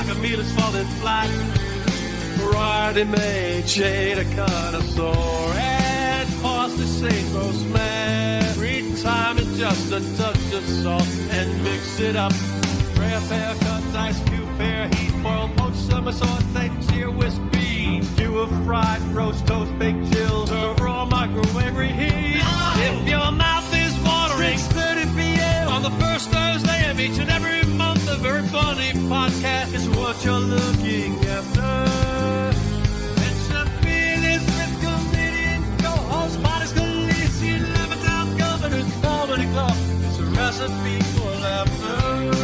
a meal is falling flat. Ready-made shade of connoisseur and parsley, sage, rosemary, thyme, and just a touch of salt, and mix it up. Rare pear, cut, ice cube, pear, heat, boiled, poached, summer saute, cheer, whisk, beans, do a fried, roast, toast, baked, chilled, serve raw, microwave, reheat. If your mouth is watering, 6:30 p.m. on the first Thursday of each and every month, the Very Funny Podcast is what you're looking after. It's Chef Felix with comedian co-host Bonnie Scalisi, Levittown Governor's Comedy Club. It's a recipe for laughter.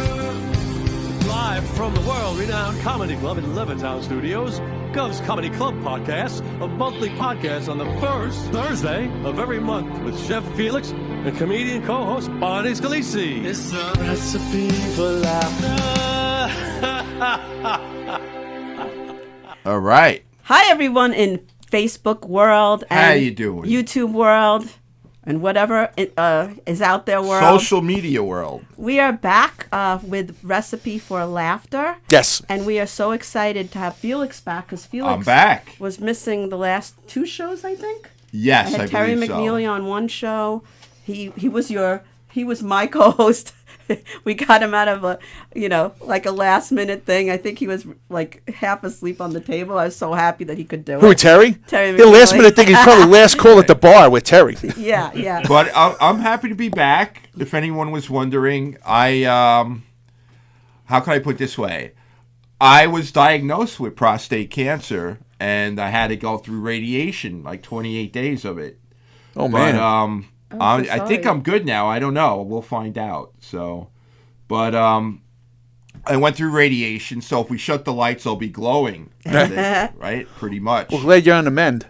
Live from the world-renowned Comedy Club in Levittown Studios, Gov's Comedy Club Podcast, a monthly podcast on the first Thursday of every month with Chef Felix and comedian co-host Bonnie Scalisi. It's a recipe for laughter. All right. Hi, everyone in Facebook world and How you doing? YouTube world and whatever is out there world. Social media world. We are back with Recipe for Laughter. Yes. And we are so excited to have Felix back because Felix I'm back. was missing the last 2 shows, I think. Yes, I had Terry believe McNeely on one show. He was my co-host. We got him out of a last minute thing. I think he was like half asleep on the table. I was so happy that he could do it. Who, Terry? Terry The last McNeely. minute thing, he's probably last call at the bar with Terry. Yeah. But I'm happy to be back. If anyone was wondering, how can I put it this way? I was diagnosed with prostate cancer, and I had to go through radiation, like 28 days of it. Oh, man. But, so I think sorry. I'm good now. I don't know. We'll find out. So, but I went through radiation, so if we shut the lights, they'll be glowing, right? Pretty much. Well, glad you're on the mend.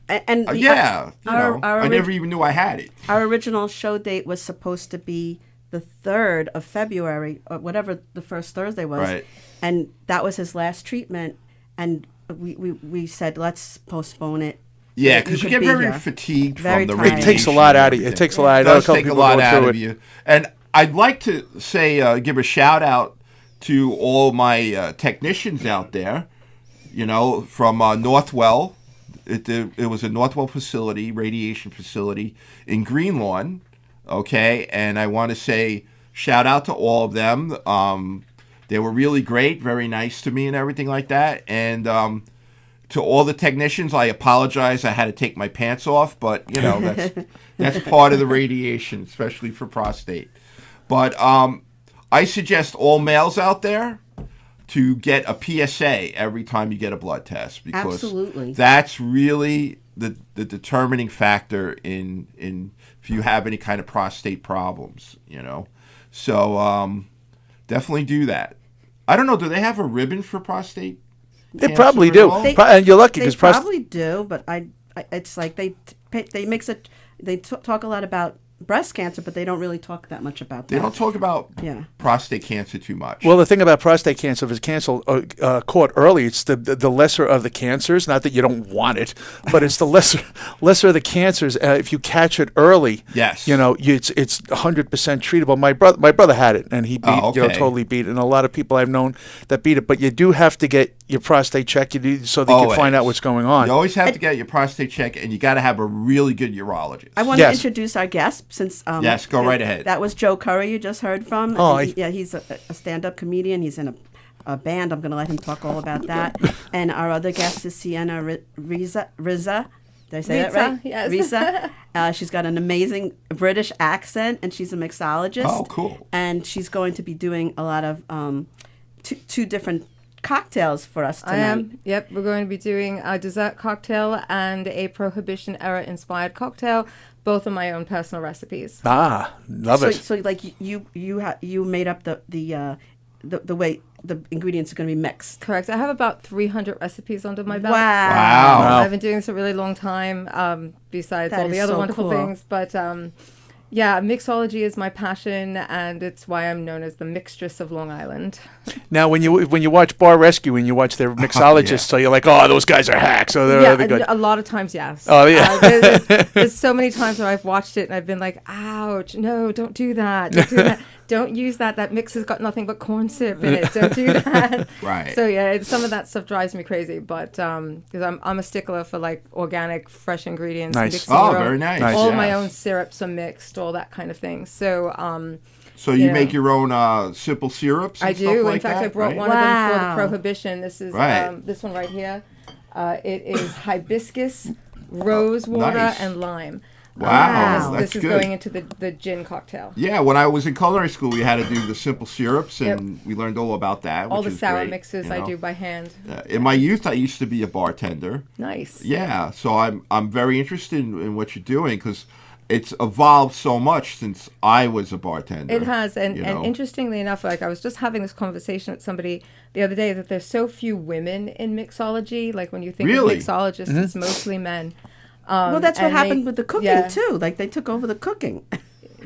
And Yeah, our I never even knew I had it. Our original show date was supposed to be the 3rd of February, or whatever the first Thursday was. Right. And that was his last treatment. And we said, let's postpone it. Yeah, because you could get be very here. fatigued Very from the tired. radiation. It takes a lot out of you. and It takes a everything. lot. It does I know a take a couple lot people go out through of it. you. And I'd like to say, give a shout out to all my technicians out there. From Northwell. It was a Northwell facility, radiation facility in Greenlawn. Okay, and I want to say shout out to all of them. They were really great, very nice to me and everything like that. And to all the technicians, I apologize. I had to take my pants off, but that's part of the radiation, especially for prostate. But I suggest all males out there to get a PSA every time you get a blood test, because Absolutely. that's really the determining factor in if you have any kind of prostate problems. So definitely do that. I don't know. Do they have a ribbon for prostate? They cancer probably at do. all? And you're lucky They because probably do, but it's like they mix it. They talk a lot about breast cancer, but they don't really talk that much about that. They don't talk about Yeah. prostate cancer too much. Well, the thing about prostate cancer, if it's caught early, it's the lesser of the cancers. Not that you don't want it, but it's the lesser of the cancers. If you catch it early, Yes. it's 100% treatable. My brother had it, and he beat, okay. totally beat it. And a lot of people I've known that beat it. But you do have to get your prostate checked so they can find out what's going on. You always have to get your prostate checked, and you got to have a really good urologist. I want to introduce our guest since Yes, go right ahead. That was Joe Curry you just heard from. Oh, he's a stand-up comedian. He's in a band. I'm going to let him talk all about that. And our other guest is Sienna Riza. Did I say that right? Yes. Riza. She's got an amazing British accent, and she's a mixologist. Oh, cool. And she's going to be doing a lot of two different cocktails for us tonight. I am. Yep, we're going to be doing a dessert cocktail and a Prohibition era inspired cocktail. Both of my own personal recipes. Love it. So like you made up the way the ingredients are going to be mixed. Correct. I have about 300 recipes under my belt. Wow. I've been doing this a really long time, besides That all the is other so wonderful cool. things. But yeah, mixology is my passion, and it's why I'm known as the mixtress of Long Island. Now, when you watch Bar Rescue and you watch their mixologists, so you're like, oh, those guys are hacks. So they're good. A lot of times, yes. Oh, yeah. There's so many times where I've watched it and I've been like, ouch, no, don't do that. Don't do that. don't use that. That mix has got nothing but corn syrup in it. Don't do that. Right. So some of that stuff drives me crazy. But because I'm a stickler for like organic, fresh ingredients. Nice. Mixing Oh, your own- very nice. All Yes. my own syrups are mixed, all that kind of thing. So So you Yeah. make your own simple syrups and I stuff do. like In fact, that, I brought right? one of them for the Wow. Prohibition. This is Right. this one right here. It is hibiscus, rose water, nice. and lime. Wow, This that's is good. going into the gin cocktail. Yeah, when I was in culinary school, we had to do the simple syrups, Yep. and we learned all about that. All which the is sour great, mixes you I know. do by hand. In my youth, I used to be a bartender. Nice. Yeah, so I'm very interested in what you're doing because it's evolved so much since I was a bartender. It has, and, you and know. interestingly enough, like I was just having this conversation with somebody the other day that there's so few women in mixology. Like when you think Really? of mixologists, it's mostly men. Well, that's what and happened they- with the cooking yeah. too. Like they took over the cooking.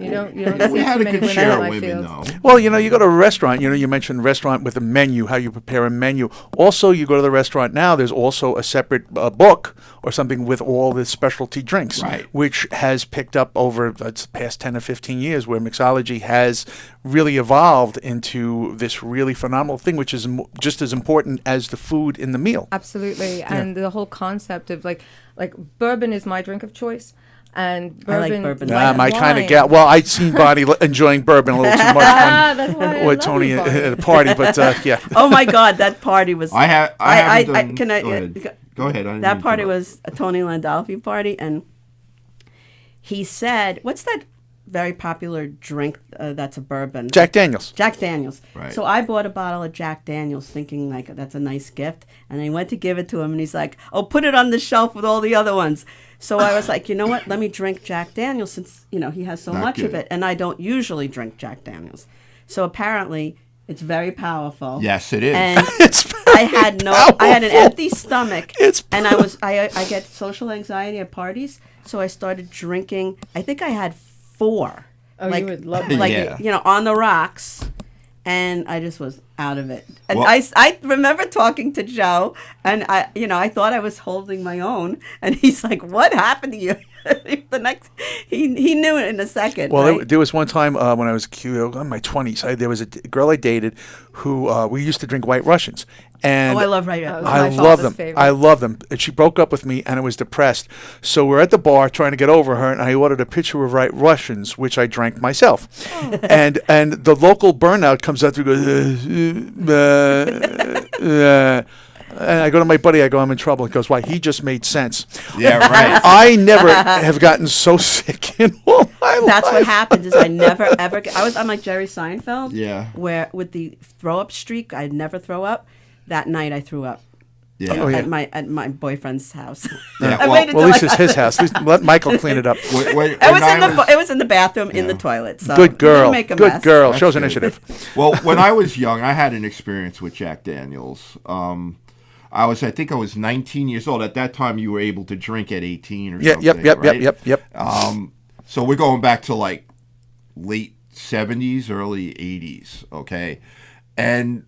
You don't see we had too a many good women share in of my women, field. though. Well, you go to a restaurant, you mentioned restaurant with a menu, how you prepare a menu. Also, you go to the restaurant now, there's also a separate book or something with all the specialty drinks, Right. which has picked up over the past 10 or 15 years where mixology has really evolved into this really phenomenal thing, which is just as important as the food in the meal. Absolutely, and the whole concept of like bourbon is my drink of choice, and I like bourbon. bourbon. like My kind of wine. gal. Well, I'd seen Bonnie enjoying bourbon a little too much That's why I with love Tony you, Bonnie. at a party, but yeah. Oh my God, that party was. I haven't done, can I? go ahead. Go ahead. I didn't That mean to party interrupt. was a Tony Landolfi party, and he said, "What's that very popular drink that's a bourbon?" Jack Daniels. Jack Daniels. Right. So I bought a bottle of Jack Daniels thinking like that's a nice gift. And I went to give it to him and he's like, "Oh, put it on the shelf with all the other ones." So I was like, you know what? Let me drink Jack Daniels since, he has so Not much of good. it. And I don't usually drink Jack Daniels. So apparently it's very powerful. Yes, it is. And It's I had an powerful. empty stomach. It's and I get social anxiety at parties. So I started drinking. I think I had 4. Oh, you would love that. like Yeah. on the rocks, and I just was out of it. And Well- I remember talking to Joe, and I thought I was holding my own, and he's like, "What happened to you?" The next, he knew it in a second. Well, right? there was one time when I was in my 20s, there was a girl I dated who we used to drink White Russians. And I love White Russians. I my love father's them. favorite. I love them. And she broke up with me, and I was depressed. So we're at the bar trying to get over her, and I ordered a pitcher of White Russians, which I drank myself. Oh. and the local burnout comes out through, goes, and I go to my buddy. I go, I'm in trouble. He goes, why? He just made sense. Yeah, right. I never have gotten so sick in all my life. That's what happened. Is I never ever. I'm like Jerry Seinfeld. Yeah. Where with the throw up streak, I'd never throw up. That night I threw up. Yeah. Oh, yeah. At my boyfriend's house. Yeah, I well- waited Well, till at least I it's his house. At least let Michael clean it up. It was in the bathroom in the Yeah. toilet. So Good you girl. didn't make a Good mess. girl. That's Shows good. initiative. Well, when I was young, I had an experience with Jack Daniels. I think I was 19 years old. At that time, you were able to drink at 18 or something. Right? So we're going back to like late 70s, early 80s, okay? And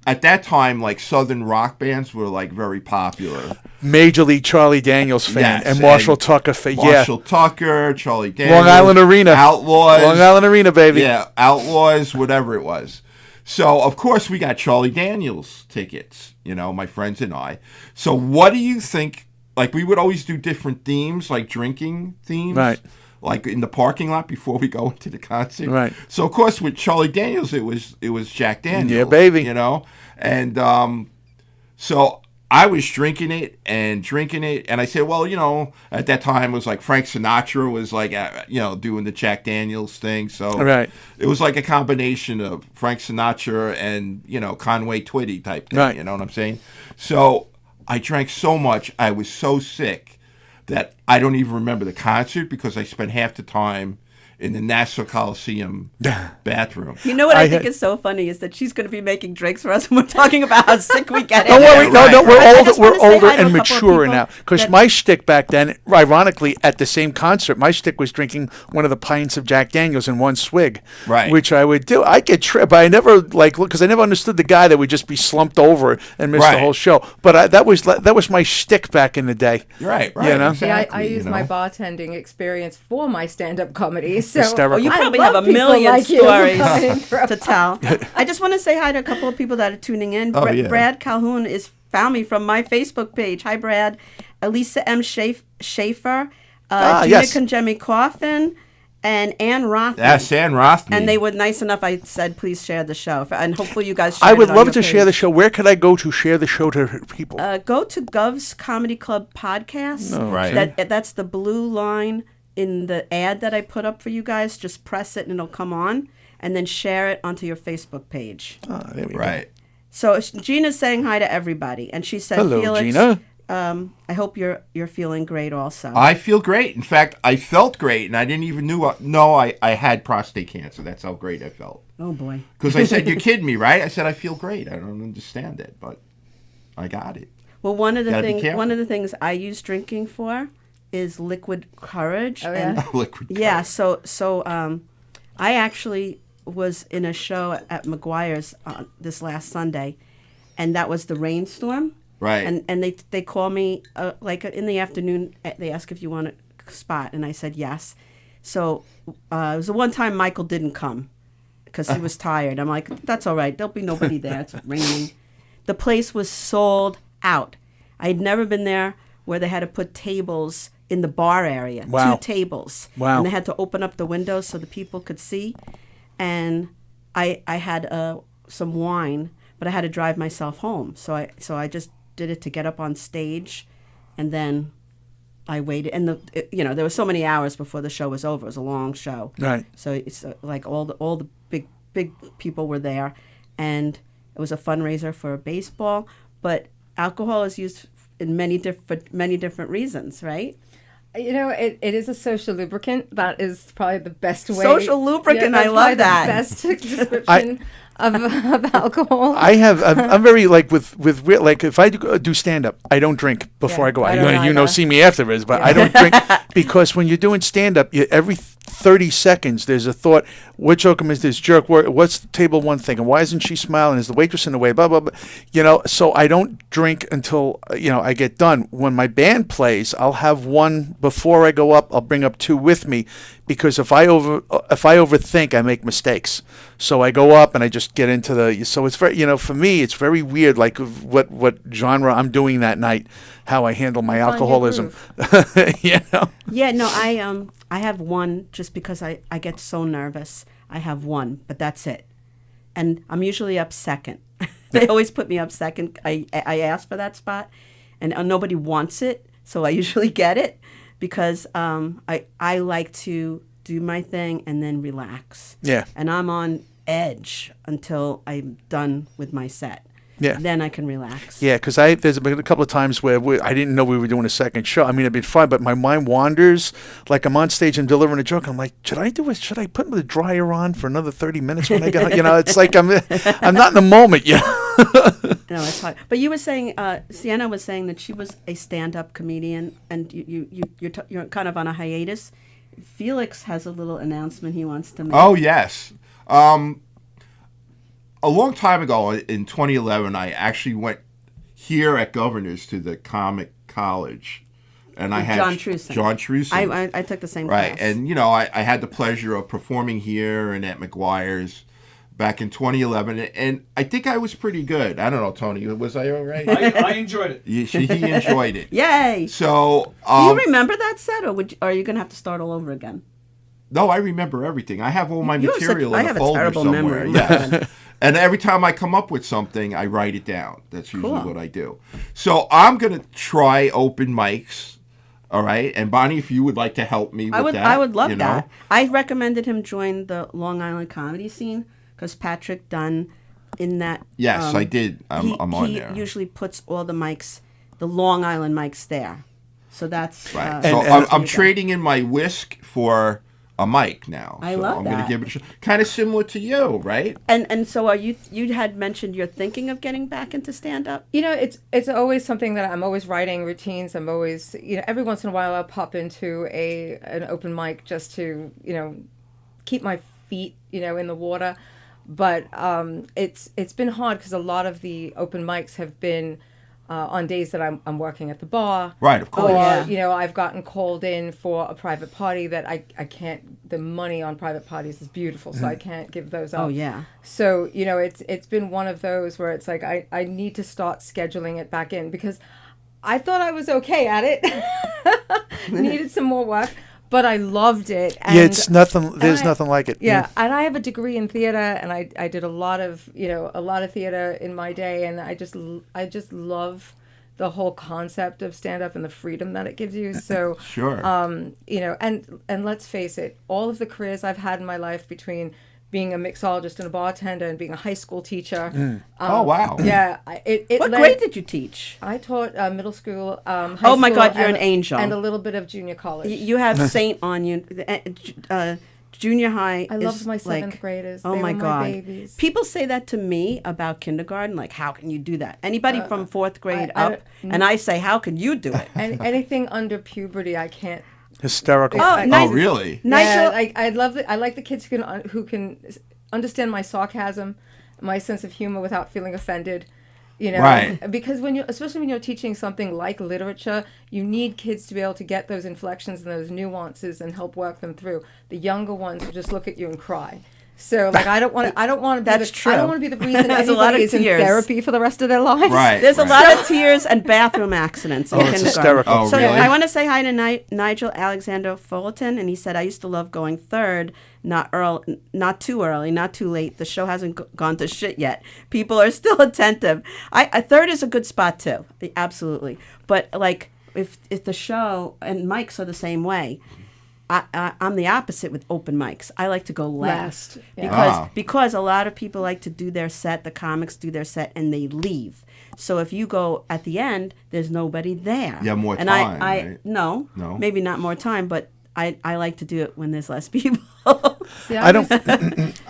at that time, like Southern rock bands were like very popular. Major League Charlie Daniels fan Yes, and Marshall and Tucker fan. Marshall Tucker, Charlie Daniels. Long Island Arena. Outlaws. Long Island Arena, baby. Yeah, Outlaws, whatever it was. So, of course, we got Charlie Daniels tickets, my friends and I. So what do you think? Like, we would always do different themes, like drinking themes. Right. Like in the parking lot before we go into the concert. Right. So, of course, with Charlie Daniels, it was Jack Daniels. Yeah, baby. And so I was drinking it, and I said, well, at that time it was like Frank Sinatra was like, doing the Jack Daniels thing. So Right. it was like a combination of Frank Sinatra and, Conway Twitty type thing. Right. You know what I'm saying? So I drank so much, I was so sick that I don't even remember the concert because I spent half the time in the Nassau Coliseum bathroom. You know what I I think had- is so funny is that she's going to be making drinks for us, and we're talking about how sick we get. Don't worry, right. no, we're I older, just wanna we're say older hi to and a couple of mature people now. Because that- my shtick back then, ironically, at the same concert, my shtick was drinking one of the pints of Jack Daniels in one swig, Right. Which I would do. I get tripped, but I never because I never understood the guy that would just be slumped over and miss the Right. whole show. But that was my shtick back in the day. Right. You know? See, I Exactly, use my bartending experience for my stand-up comedy. So hysterical. you I probably love have a people million like you stories coming from- to tell. I just want to say hi to a couple of people that are tuning in. Oh, yeah. Brad Calhoun found me from my Facebook page. Hi, Brad. Elisa M. Schaefer, Gina yes. Conjemi Coffin, and Ann Rothman. That's Ann Rothman. And they were nice enough. I said, please share the show. And hopefully you guys I shared would it on love your to share the page. show. Where could I go to share the show to people? Go to Gov's Comedy Club podcast. Right. That's the blue line in the ad that I put up for you guys. Just press it and it'll come on. And then share it onto your Facebook page. There we go. Right. So Gina's saying hi to everybody. And she said, Hello, Felix, Gina. I hope you're feeling great also. I feel great. In fact, I felt great, and I didn't even know I had prostate cancer. That's how great I felt. Oh, boy. Because I said, you're kidding me, right? I said, I feel great. I don't understand it, but I got it. Well, one of Gotta be careful. the things I use drinking for is liquid courage. Oh, yeah? Liquid Yeah, courage. so I actually was in a show at McGuire's this last Sunday, and that was the rainstorm. Right. And they call me like in the afternoon. They ask if you want a spot, and I said yes. So it was the one time Michael didn't come because he was tired. I'm like, that's all right. There'll be nobody there. It's raining. The place was sold out. I had never been there where they had to put tables in the bar area. Wow. 2 tables. Wow. And they had to open up the windows so the people could see. And I had some wine, but I had to drive myself home. So I just did it to get up on stage, and then I waited. And there were so many hours before the show was over. It was a long show. Right. So it's like all the big people were there, and it was a fundraiser for baseball. But alcohol is used in many different reasons, right? You know, it is a social lubricant. That is probably the best way. Social lubricant, that's I love probably that. The best description of alcohol. I'm very like with like if I do stand up, I don't drink before Yeah, I go out. I You don't know, either. see me afterwards, but I don't drink because when you're doing stand up, every 30 seconds there's a thought. What joke is this jerk? What's table one thing? And why isn't she smiling? Is the waitress in the way? Blah blah blah. So I don't drink until I get done. When my band plays, I'll have one before I go up. I'll bring up 2 with me, because if I overthink, I make mistakes. So I go up and I just get into the. So it's very for me it's very weird. Like what genre I'm doing that night, how I handle my Find your alcoholism. Yeah, no, I have one just because I get so nervous. I have one, but that's it. And I'm usually up second. They always put me up second. I ask for that spot, and nobody wants it, so I usually get it because I like to do my thing and then relax. Yeah. And I'm on edge until I'm done with my set. Yeah. Then I can relax. Yeah, because there's been a couple of times where I didn't know we were doing a second show. I mean, it'd been fun, but my mind wanders. Like I'm on stage and delivering a joke. I'm like, should I do it? Should I put the dryer on for another 30 minutes when I get? It's like I'm not in the moment. No, it's hard. But you were saying, Sienna was saying that she was a stand-up comedian, and you're kind of on a hiatus. Felix has a little announcement he wants to make. Oh, yes. A long time ago, in 2011, I actually went here at Governor's to the Comic College. And I had John Truson. John Truson. I took the same Right. class. And, I had the pleasure of performing here and at McGuire's back in 2011. And I think I was pretty good. I don't know, Tony. Was I all right? I enjoyed it. He enjoyed it. Yay! So, Do you remember that set, or are you going to have to start all over again? no, I remember everything. I have all my You have material I in a have a folder terrible somewhere. memory. Yeah. And every time I come up with something, I write it down. That's usually Cool. what I do. So I'm going to try open mics. All right. And Bonnie, if you would like to help me with that. I would love you know. that. I recommended him join the Long Island comedy scene because Patrick Dunn in that. Yes, I did. I'm on there. He usually puts all the mics, the Long Island mics there. So that's Right. so So I'm trading in my whisk for a mic now. I so love I'm going that. to give it a shot. Kind of similar to you, right? And so are you had mentioned you're thinking of getting back into stand up? It's always something that I'm always writing routines. I'm always, every once in a while I'll pop into an open mic just to, keep my feet, in the water. But it's been hard because a lot of the open mics have been on days that I'm working at the bar. Right, of course. Or, Yeah. you know, I've gotten called in for a private party that I can't, the money on private parties is beautiful, so I can't give those up. Oh, yeah. So, you know, it's been one of those where it's like I need to start scheduling it back in because I thought I was okay at it. Needed some more work, but I loved it. And Yeah, it's nothing. There's I- nothing like it. yeah, and I have a degree in theater, and I did a lot of theater in my day, and I just love the whole concept of stand up and the freedom that it gives you. So Sure. you know, and let's face it, all of the careers I've had in my life between being a mixologist and a bartender and being a high school teacher. Oh, wow. Yeah, it What led- grade did you teach? I taught middle school, high Oh my school, God, you're and- an angel. and a little bit of junior college. You have Saint on you. Junior high. I loved is my seventh like, graders. Oh They my were God. babies. People say that to me about kindergarten. Like, how can you do that? Anybody from fourth grade I- up, and I say, how can you do it? And anything under puberty, I can't. Hysterical. Oh, I- nice. Oh, really? Nigel, Yeah, I love I like the kids who can understand my sarcasm, my sense of humor without feeling offended. You know, Right. because especially when you're teaching something like literature, you need kids to be able to get those inflections and those nuances and help work them through. The younger ones will just look at you and cry. So, like, I don't want to. That's true. I don't want to be the reason There's a lot anybody of is in tears. therapy for the rest of their lives. Right. there's right. a lot of tears and bathroom accidents in Oh, it's kindergarten. hysterical. Oh, So really? I want to say hi to Nigel Alexander Fullerton, and he said, I used to love going third, not too early, not too late. The show hasn't gone to shit yet. People are still attentive. I third is a good spot too, absolutely. But like if the show and mics are the same way, I'm the opposite with open mics. I like to go last, yeah. because a lot of people like to do their set. The comics do their set and they leave. So if you go at the end, there's nobody there. You have more and time, I right? no, No? maybe not more time, but I like to do it when there's less people. See, I don't.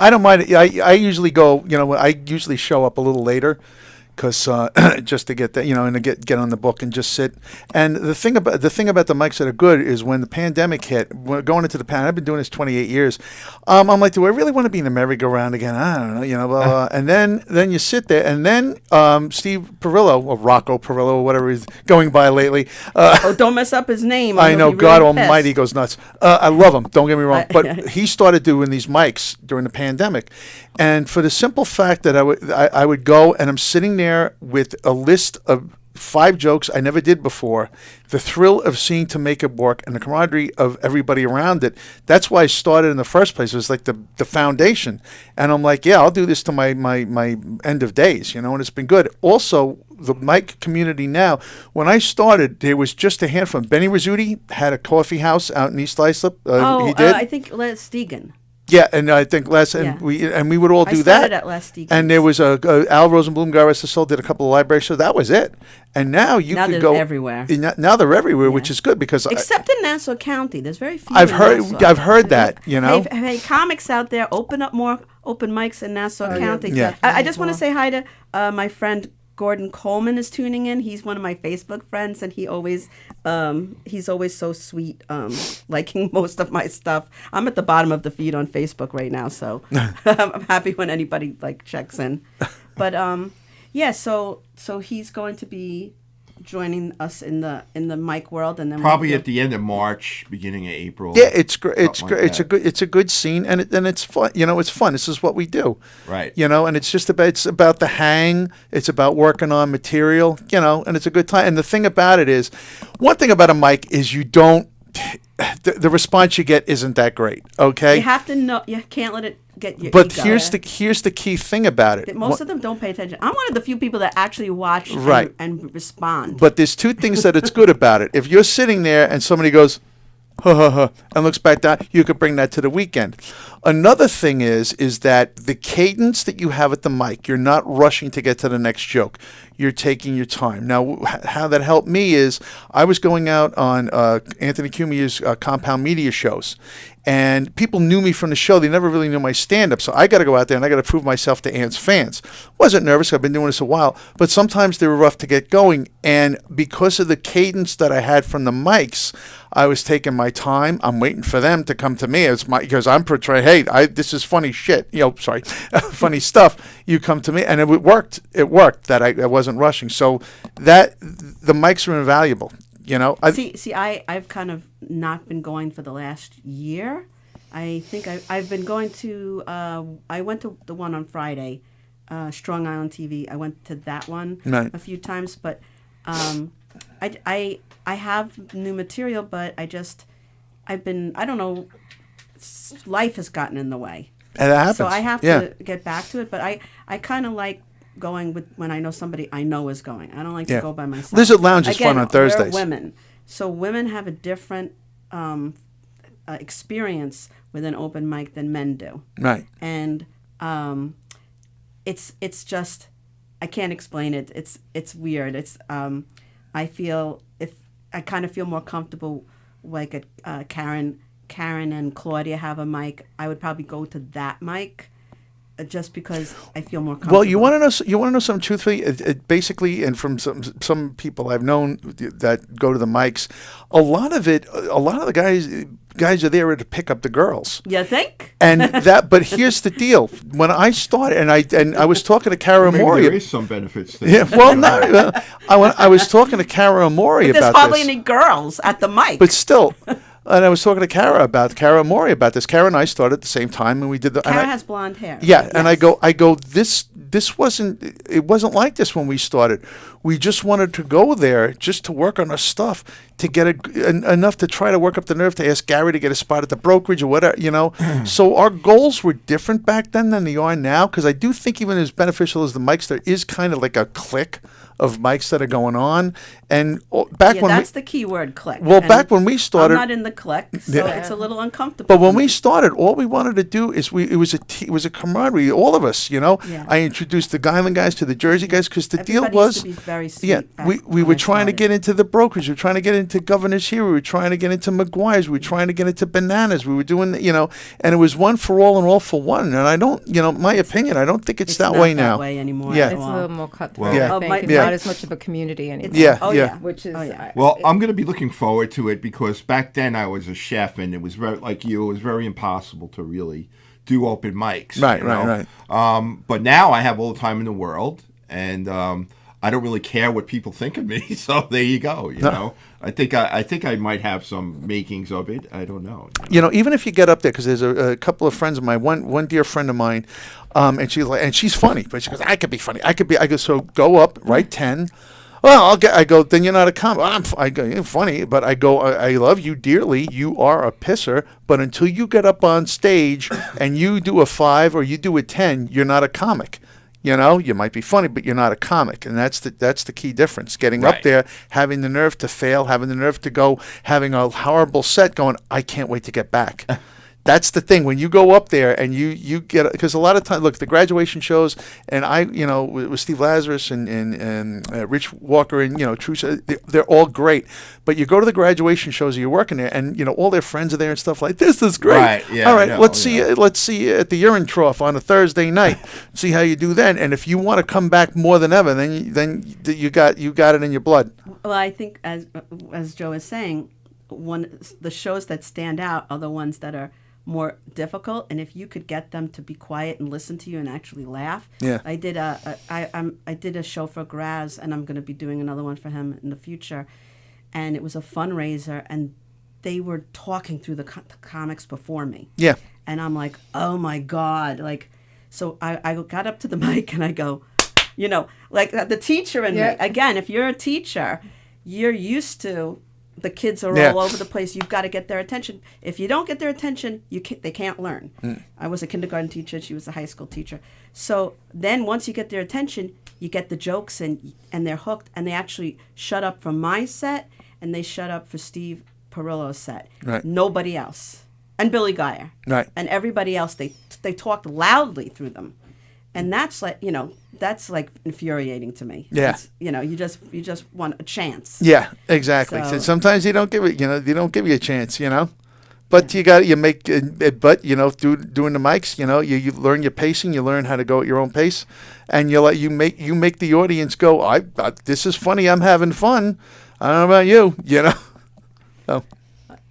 I don't mind. I usually go. You know, I usually show up a little later, because just to get that, you know, and to get on the book and just sit. And the thing about the mics that are good is when the pandemic hit, going into the pandemic, I've been doing this 28 years. I'm like, do I really want to be in a merry-go-round again? I don't know, you know. Blah, blah. And then you sit there, and then Steve Perillo, or Rocco Perillo, or whatever he's going by lately. Oh, don't mess up his name. or I he'll know, be God really pissed. Almighty goes nuts. I love him. Don't get me wrong, but he started doing these mics during the pandemic, and for the simple fact that I would go and I'm sitting there with a list of 5 jokes I never did before, the thrill of seeing to make it work and the camaraderie of everybody around it. That's why I started in the first place. It was like the foundation. And I'm like, yeah, I'll do this to my end of days, you know, and it's been good. Also, the mic community now, when I started, there was just a handful. Benny Rizzuti had a coffee house out in East Islip. He did. I think Les Stegan. Yeah, and I think Yeah. we would all I do started that. at Les Stegan's. And there was a Al Rosenblum, Guy Russell did a couple of library shows. That was it. And now you Now could they're go everywhere. Now they're everywhere, which is good because Except in Nassau County, there's very few. I've in heard Nassau. I've heard that, you know. Hey, comics out there, open up more open mics in Nassau County. Yeah. I just want to say hi to my friend Gordon Coleman is tuning in. He's one of my Facebook friends, and he's always so sweet, liking most of my stuff. I'm at the bottom of the feed on Facebook right now, so I'm happy when anybody like checks in. But yeah, so he's going to be joining us in the mic world, and then Probably we'll at the end of March, beginning of April. Yeah, it's great. It's Something great. like It's a good scene, and it's fun. You know, it's fun. This is what we do. Right. You know, and it's about the hang. It's about working on material. You know, and it's a good time. And the thing about it is, one thing about a mic is you don't. The response you get isn't that great. Okay. You have to know. You can't let it get your But ego. here's the key thing about it. Most of them don't pay attention. I'm one of the few people that actually watch Right. and respond. But there's 2 things that it's good about it. If you're sitting there and somebody goes, ha ha ha, and looks back down, you could bring that to the weekend. Another thing is that the cadence that you have at the mic, you're not rushing to get to the next joke. You're taking your time. Now, how that helped me is I was going out on Anthony Cumia's Compound Media shows, And people knew me from the show. They never really knew my stand-up. So I got to go out there and I got to prove myself to Ant's fans. Wasn't nervous. I've been doing this a while. But sometimes they were rough to get going. And because of the cadence that I had from the mics, I was taking my time. I'm waiting for them to come to me. Because I'm portraying, hey, this is funny shit. Funny stuff. You come to me. And it worked. It worked that I wasn't rushing. So the mics are invaluable. I've kind of not been going for the last year. I think I've been going to. I went to the one on Friday, Strong Island TV. I went to that one a few times, but I have new material, but I don't know. Life has gotten in the way, and that happens. So I have to get back to it. But I kind of like going with when I know somebody I know is going. I don't like to go by myself. Lizard Lounge is fun on Thursdays. We're women, so women have a different experience with an open mic than men do. Right. And it's just I can't explain it. It's weird. I kind of feel more comfortable like Karen and Claudia have a mic. I would probably go to that mic. Just because I feel more comfortable. Well, you want to know something truthfully? Basically, and from some people I've known that go to the mics, a lot of the guys are there to pick up the girls. You think? But here's the deal: when I started, and I was talking to Kara Mori. There is some benefits there. Yeah, well, no, I was talking to Kara Mori about this. There's hardly any girls at the mic. But still. And I was talking to Kara Mori about this. Kara and I started at the same time, and we did the. Kara has blonde hair. Yeah, yes. And I go. This wasn't like this when we started. We just wanted to go there just to work on our stuff, to get enough to try to work up the nerve to ask Gary to get a spot at the brokerage or whatever, So our goals were different back then than they are now, because I do think even as beneficial as the mics, there is kind of like a clique of mics that are going on. And that's the key word, clique. Well, back when we started, I'm not in the clique, so it's a little uncomfortable. But when we started, all we wanted to do is it was a camaraderie, all of us, Yeah. I introduced the Guyland guys to the Jersey guys because the deal was, used to be very sweet we were trying to get into the brokerage, we were trying to get into Governor's here, we were trying to get into McGuire's, we were trying to get into Bananas, we were doing, and it was one for all and all for one. And I don't, my opinion, I don't think it's that way now. It's not that way anymore. Yeah. It's a little more cutthroat. Well, I think. It's not as much of a community anymore. Which is Well, I'm going to be looking forward to it because back then I was a chef and it was very like you. It was very impossible to really do open mics. Right. But now I have all the time in the world, and I don't really care what people think of me. So there you go. You know, I think I might have some makings of it. I don't know. Even if you get up there, because there's a couple of friends of mine, one dear friend of mine, and she's funny, but she goes, I could be funny. I go, so go up, write 10. Well, I go, then you're not a comic. I go, you're funny, but I go, I love you dearly. You are a pisser, but until you get up on stage and you do a 5 or you do a 10, you're not a comic. You might be funny, but you're not a comic, and that's the key difference. Getting up there, having the nerve to fail, having the nerve to go, having a horrible set, going, I can't wait to get back. That's the thing. When you go up there and you get, because a lot of times, look, the graduation shows, and with Steve Lazarus and Rich Walker and Truce, they're all great. But you go to the graduation shows, and you're working there, and all their friends are there and stuff like this. Is great. Right. Yeah. All right. Let's see you at the urine trough on a Thursday night. See how you do then. And if you want to come back more than ever, then you got it in your blood. Well, I think as Joe is saying, the shows that stand out are the ones that are more difficult, and if you could get them to be quiet and listen to you and actually laugh. Yeah. I did a show for Graz, and I'm going to be doing another one for him in the future, and it was a fundraiser, and they were talking through the comics before me. Yeah. And I'm like, oh my God, so I got up to the mic and I go, like the teacher in me. Again, if you're a teacher, you're used to. The kids are all over the place. You've got to get their attention. If you don't get their attention, they can't learn. I was a kindergarten teacher. She was a high school teacher. So then once you get their attention, you get the jokes and they're hooked, and they actually shut up for my set, and they shut up for Steve Perillo's set. Right. Nobody else. And Billy Geyer. Right. And everybody else, they talked loudly through them. And that's like infuriating to me. Yeah. You just want a chance. Yeah, exactly. So So- sometimes you don't give it, they don't give you a chance, But you make, but doing the mics, you learn your pacing, you learn how to go at your own pace, and you make the audience go, this is funny, I'm having fun. I don't know about you, So.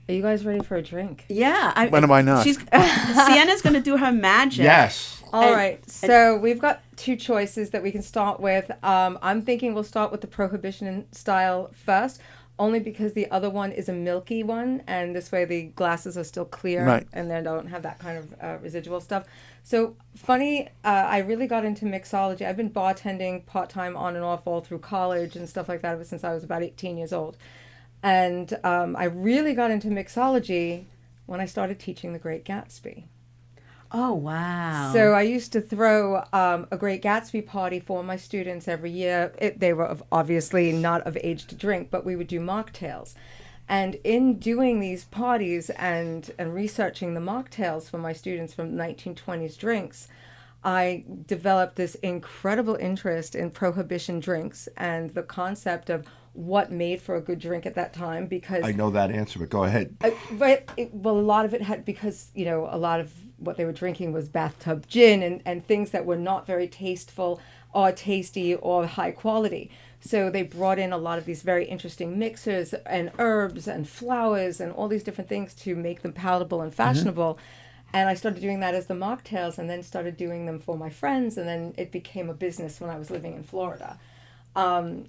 Are you guys ready for a drink? Yeah. When am I not? Sienna's going to do her magic. Yes. All right. So we've got two choices that we can start with. I'm thinking we'll start with the Prohibition style first, only because the other one is a milky one, and this way the glasses are still clear, right, and they don't have that kind of residual stuff. So funny, I really got into mixology. I've been bartending part-time on and off all through college and stuff like that ever since I was about 18 years old. And I really got into mixology when I started teaching The Great Gatsby. Oh, wow. So I used to throw a Great Gatsby party for my students every year. They were obviously not of age to drink, but we would do mocktails. And in doing these parties and researching the mocktails for my students from 1920s drinks, I developed this incredible interest in Prohibition drinks and the concept of what made for a good drink at that time, because I know that answer, but go ahead. A lot of it had, because a lot of what they were drinking was bathtub gin and things that were not very tasteful or tasty or high quality. So they brought in a lot of these very interesting mixers and herbs and flowers and all these different things to make them palatable and fashionable. Mm-hmm. And I started doing that as the mocktails, and then started doing them for my friends, and then it became a business when I was living in Florida.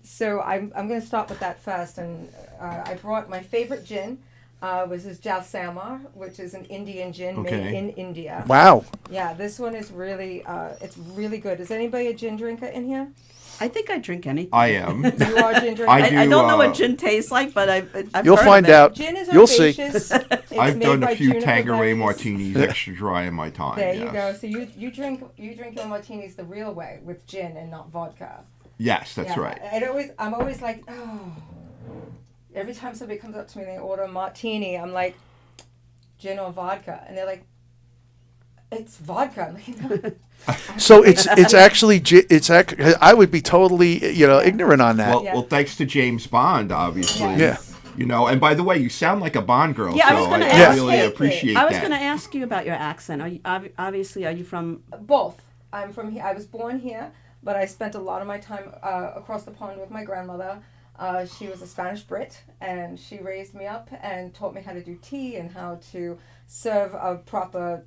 So I'm going to start with that first, and I brought my favorite gin, was this Jalsamar, which is an Indian gin made in India. Wow. Yeah, this one is really, it's really good. Is anybody a gin drinker in here? I think I drink anything. I am. You are a gin drinker? I don't know what gin tastes like, but I've You'll heard find of it. out. Gin is You'll see. herbaceous. It's I've made done by a few juniper Tanqueray berries. martinis extra dry in my time. There yes. you go. So you drink your martinis the real way, with gin and not vodka. Yes, that's right. I'm always like, oh. Every time somebody comes up to me and they order a martini, I'm like, gin or vodka, and they're like, it's vodka. I'm like, no. So it's actually I would be totally ignorant on that. Well, thanks to James Bond, obviously. Yeah. And by the way, you sound like a Bond girl. Yeah, so I was going to I ask. really you. appreciate I was that. going to ask you about your accent. Are you obviously are you from? Both. I'm from here. I was born here, but I spent a lot of my time across the pond with my grandmother. She was a Spanish Brit, and she raised me up and taught me how to do tea and how to serve a proper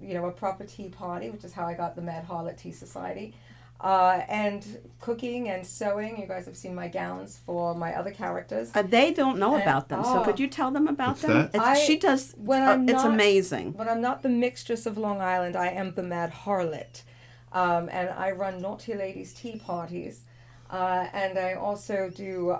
tea party, which is how I got the Mad Harlot Tea Society. And cooking and sewing. You guys have seen my gowns for my other characters. They don't know about them, so could you tell them about them? She does. It's amazing. When I'm not the mixtress of Long Island, I am the Mad Harlot, and I run Naughty Ladies tea parties, and I also do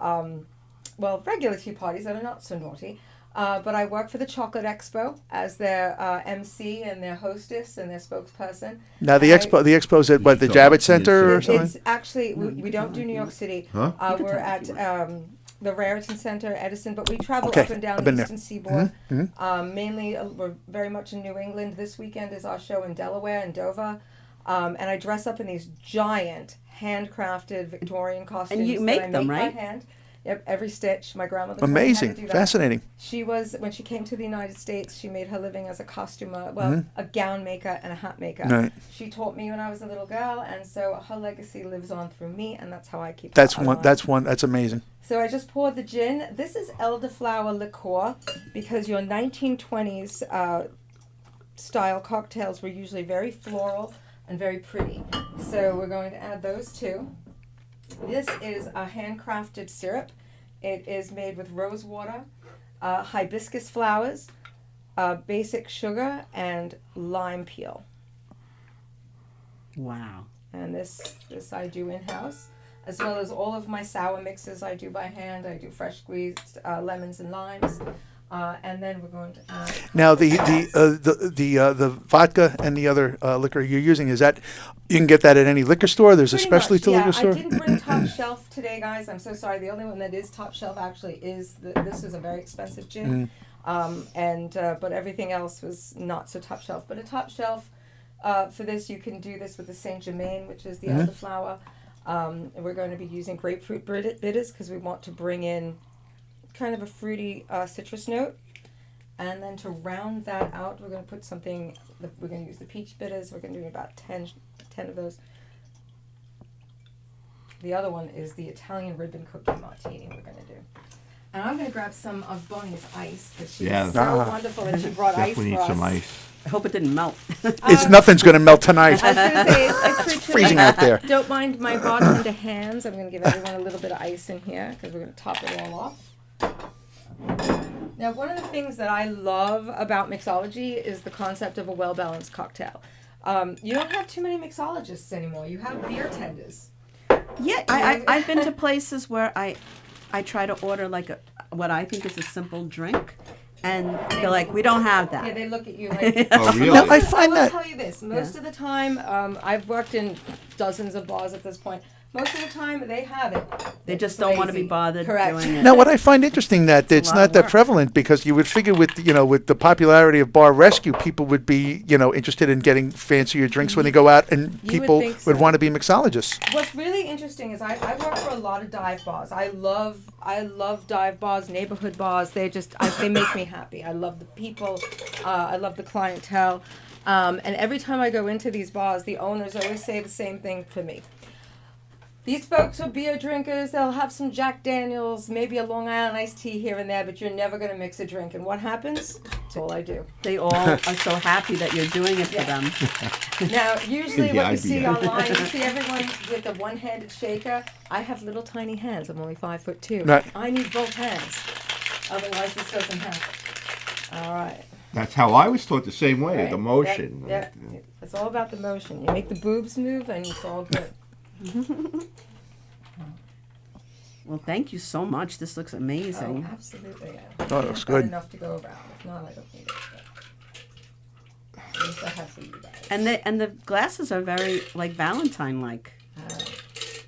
regular tea parties that are not so naughty. But I work for the Chocolate Expo as their MC and their hostess and their spokesperson. Now the expo's at what, the Javits Center or something? It's actually, we don't do New York City. Huh? We're at the Raritan Center, Edison, but we travel Okay, up and down I've the been Eastern Seaboard. Mainly, we're very much in New England. This weekend is our show in Delaware and Dover. And I dress up in these giant handcrafted Victorian costumes. And you that make I them, make right? by hand. Yep, every stitch. My grandmother taught me how to Amazing, do that. fascinating. She was, when she came to the United States, she made her living as a costumer, a gown maker and a hat maker. Right. She taught me when I was a little girl, and so her legacy lives on through me, and that's how I keep That's that one. alive. That's amazing. So I just poured the gin. This is elderflower liqueur, because your 1920s style cocktails were usually very floral and very pretty. So we're going to add those two. This is a handcrafted syrup. It is made with rose water, hibiscus flowers, basic sugar, and lime peel. Wow. And this I do in-house, as well as all of my sour mixes I do by hand. I do fresh squeezed lemons and limes. And then we're going to add... Now the vodka and the other liquor you're using, is that you can get that at any liquor store? There's Pretty a specialty much, to liquor store. I didn't bring top shelf today, guys. I'm so sorry. The only one that is top shelf actually is this is a very expensive gin, but everything else was not so top shelf. But a top shelf for this, you can do this with the Saint Germain, which is the elderflower. And we're going to be using grapefruit bitters because we want to bring in kind of a fruity citrus note. And then to round that out, we're going to put something, we're going to use the peach bitters. We're going to do about 10 of those. The other one is the Italian ribbon cookie martini we're going to do. And I'm going to grab some of Bonnie's ice, because she's so wonderful that she brought ice for Definitely need us. some ice. I hope it didn't melt. It's nothing's going to melt tonight. I was going to say, it's pretty Freezing out there. Don't mind my bartender hands. I'm going to give everyone a little bit of ice in here, because we're going to top it all off. Now, one of the things that I love about mixology is the concept of a well-balanced cocktail. You don't have too many mixologists anymore. You have beer tenders. Yeah, I've been to places where I try to order like what I think is a simple drink, and they're like, we don't have that. Yeah, they look at you like... Oh, really? No, I find will that. tell you this. Most of the time, I've worked in dozens of bars at this point. Most of the time, they have it. They just It's don't want to be lazy. bothered Correct. doing it. Now, what I find interesting that it's lot not of that work. prevalent, because you would figure with with the popularity of bar rescue, people would be interested in getting fancier drinks when they go out, and You would people think would so. want to be mixologists. What's really interesting is I work for a lot of dive bars. I love dive bars, neighborhood bars. They make me happy. I love the people. I love the clientele. And every time I go into these bars, the owners always say the same thing for me. These folks are beer drinkers. They'll have some Jack Daniels, maybe a Long Island iced tea here and there, but you're never going to mix a drink. And what happens? That's all I do. They all are so happy that you're doing it for Yeah. them. Now, usually Yeah, what you I'd be see there. online, you see everyone with the one-handed shaker. I have little tiny hands. I'm only 5'2". Right. I need both hands. Otherwise, this doesn't happen. All right. That's how I was taught the same way, Right. the motion. Yeah. It's all about the motion. You make the boobs move, and it's all good. Well, thank you so much. This looks amazing. Oh, absolutely. Oh, it looks I've got good. enough to go around. If not, I don't need it. But at least I have for you guys. And the glasses are very like Valentine-like.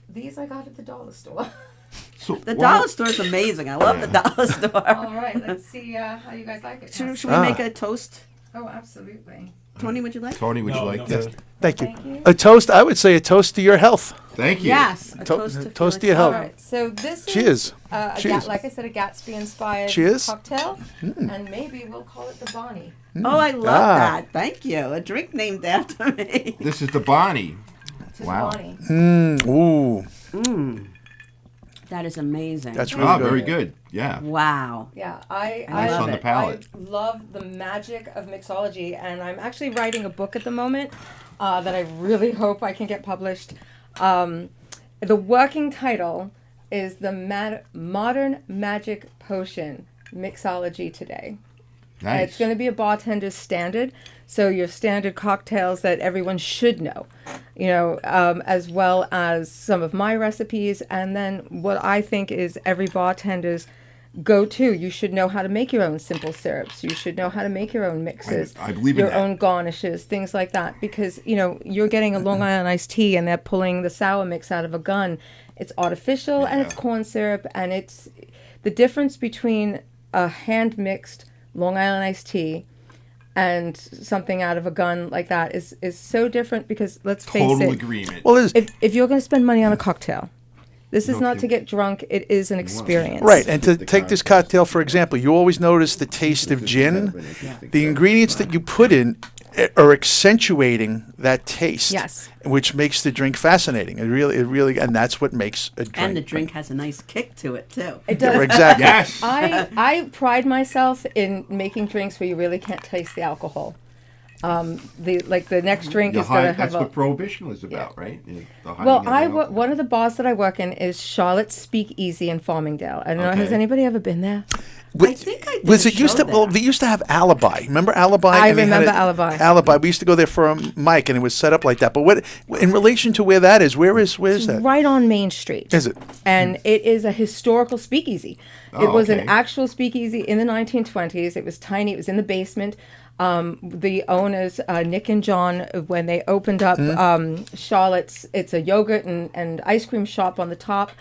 These I got at the dollar store. So, The well, dollar store is amazing. I love the dollar store. All right, let's see how you guys like it. Should we make a toast? Oh, absolutely. Tony, would you like? Tony, would you No, like no, this? no. Thank you. Thank you. A toast. I would say a toast to your health. Thank you. Yes. A To- toast to toast to Felix. your All health. right, so this Cheers. is Cheers. like I said, a Gatsby-inspired Cheers. cocktail, and maybe we'll call it the Bonnie. Oh, I love Ah. that. Thank you. A drink named after me. This is the Bonnie. It's a Wow. Bonnie. Ooh, That is amazing. that's really Oh, good. very good. Yeah. Wow. Yeah, I Nice love on the it. palate. I love the magic of mixology, and I'm actually writing a book at the moment that I really hope I can get published. The working title is The Modern Magic Potion Mixology Today. Nice. It's going to be a bartender's standard, so your standard cocktails that everyone should know, as well as some of my recipes, and then what I think is every bartender's go-to. You should know how to make your own simple syrups. You should know how to make your own mixes, I believe in your that. own garnishes, things like that, because, you're getting a Long Island iced tea and they're pulling the sour mix out of a gun. It's artificial and it's corn syrup, and it's the difference between a hand-mixed Long Island iced tea and something out of a gun like that is so different, because let's face Total it, agreement. Well, it is. if you're going to spend money on a cocktail, this is not to get drunk, it is an experience. Right, and to take this cocktail, for example, you always notice the taste of gin. The ingredients that you put in are accentuating that taste. Yes. Which makes the drink fascinating. It really, and that's what makes a drink. And the drink has a nice kick to it, too. It does. Exactly. Yes. I pride myself in making drinks where you really can't taste the alcohol. The next drink is going to have That's a... what Prohibition was about, right? The hiding Well, of the alcohol. one of the bars that I work in is Charlotte's Speakeasy in Farmingdale. I don't know, has Okay. anybody ever been there? I think I did Was a it used show to? Well, there. they used to have Alibi. Remember Alibi? I And they had remember it- Alibi. Alibi. We used to go there for a mic, and it was set up like that. But what, in relation to where that is, where is that? Right on Main Street. Is it? And it is a historical speakeasy. Oh, It was an okay. actual speakeasy in the 1920s. It was tiny. It was in the basement. The owners, Nick and John, when they opened up Charlotte's, it's a yogurt and ice cream shop on the top.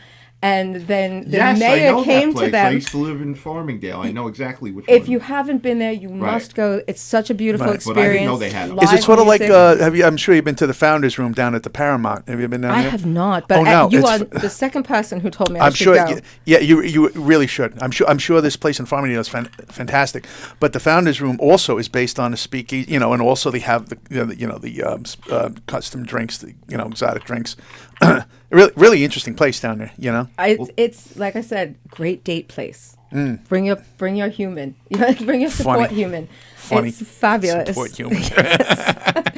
And then the Yes, I mayor know came that place. to them. I used to live in Farmingdale. I know exactly which If one. you haven't been there, you must go. It's such a beautiful Right. experience. But I didn't know they had them. Is it Live sort of like music. I'm sure you've been to the Founders Room down at the Paramount. Have you been down I there? have not, but Oh, no, you it's are the second person who told me I I'm should sure. go. Yeah, you really should. I'm sure this place in Farmingdale is fantastic. But the Founders Room also is based on a speakeasy, and also they have the custom drinks, the exotic drinks. Really interesting place down there. It's like I said, great date place. Bring your human. Bring your support Funny. human. Funny. It's fabulous. Support human.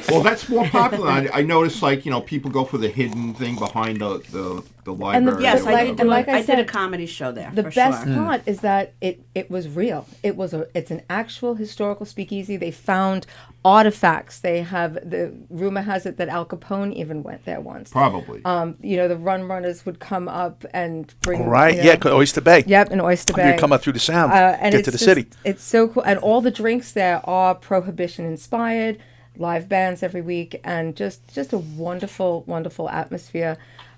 Well, that's more popular. I noticed, people go for the hidden thing behind the library. Yes, or I whatever. did. and like I I did a said, comedy show there. The for best sure. part is that it was real. It's an actual historical speakeasy. They found artifacts. They have the rumor has it that Al Capone even went there once. Probably. The runners would come up and bring. Right? Yeah, Oyster Bay. Yep, in Oyster Bay. You come up through the Sound, and get it's to the just- city. It's so cool, and all the drinks there are Prohibition inspired. Live bands every week, and just a wonderful atmosphere.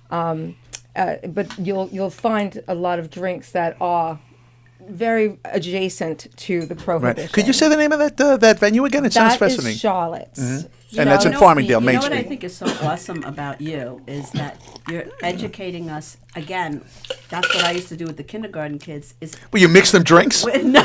But you'll find a lot of drinks that are very adjacent to the Prohibition. Right. Could you say the name of that venue again? It sounds That is fascinating. Charlotte's. And that's in Farmingdale, Main You know what I Street. think is so awesome about you is that you're educating us. Again, that's what I used to do with the kindergarten kids. Is Well, you mix them drinks? no,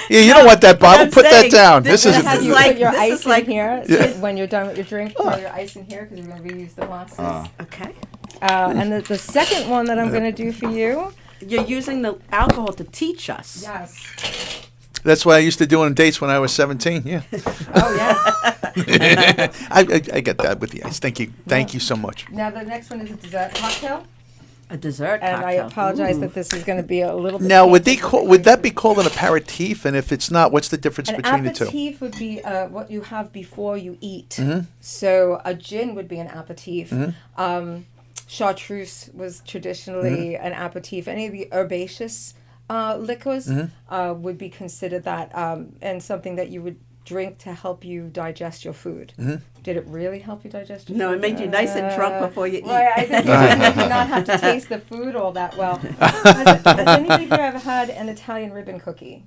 Yeah, you don't want that bottle. I'm Put that saying, down. this This is has You like- put your this ice is like- in here so when you're done with your drink. Pour your ice in here because you're going to reuse the glasses. okay. And the second one that I'm going to do for you. You're using the alcohol to teach us. Yes. That's what I used to do on dates when I was 17. Yeah, Oh yeah. I get that with the ice. Thank you so much. Now the next one is a dessert cocktail, A dessert and I cocktail. apologize Ooh. that this is going to be a little bit. Now, would that be painful. called an aperitif? And if it's not, what's the difference An between the two? aperitif would be what you have before you eat. Mm-hmm. So a gin would be an aperitif. Chartreuse was traditionally Mm-hmm. an aperitif. Any of the herbaceous liquors Mm-hmm. would be considered that, and something that you would drink to help you digest your food. Mm-hmm. Did it really help you digest your No, food? it made you nice and drunk before you eat. Right, I think it made you not have to taste the food all that well. Has anybody here ever had an Italian ribbon cookie?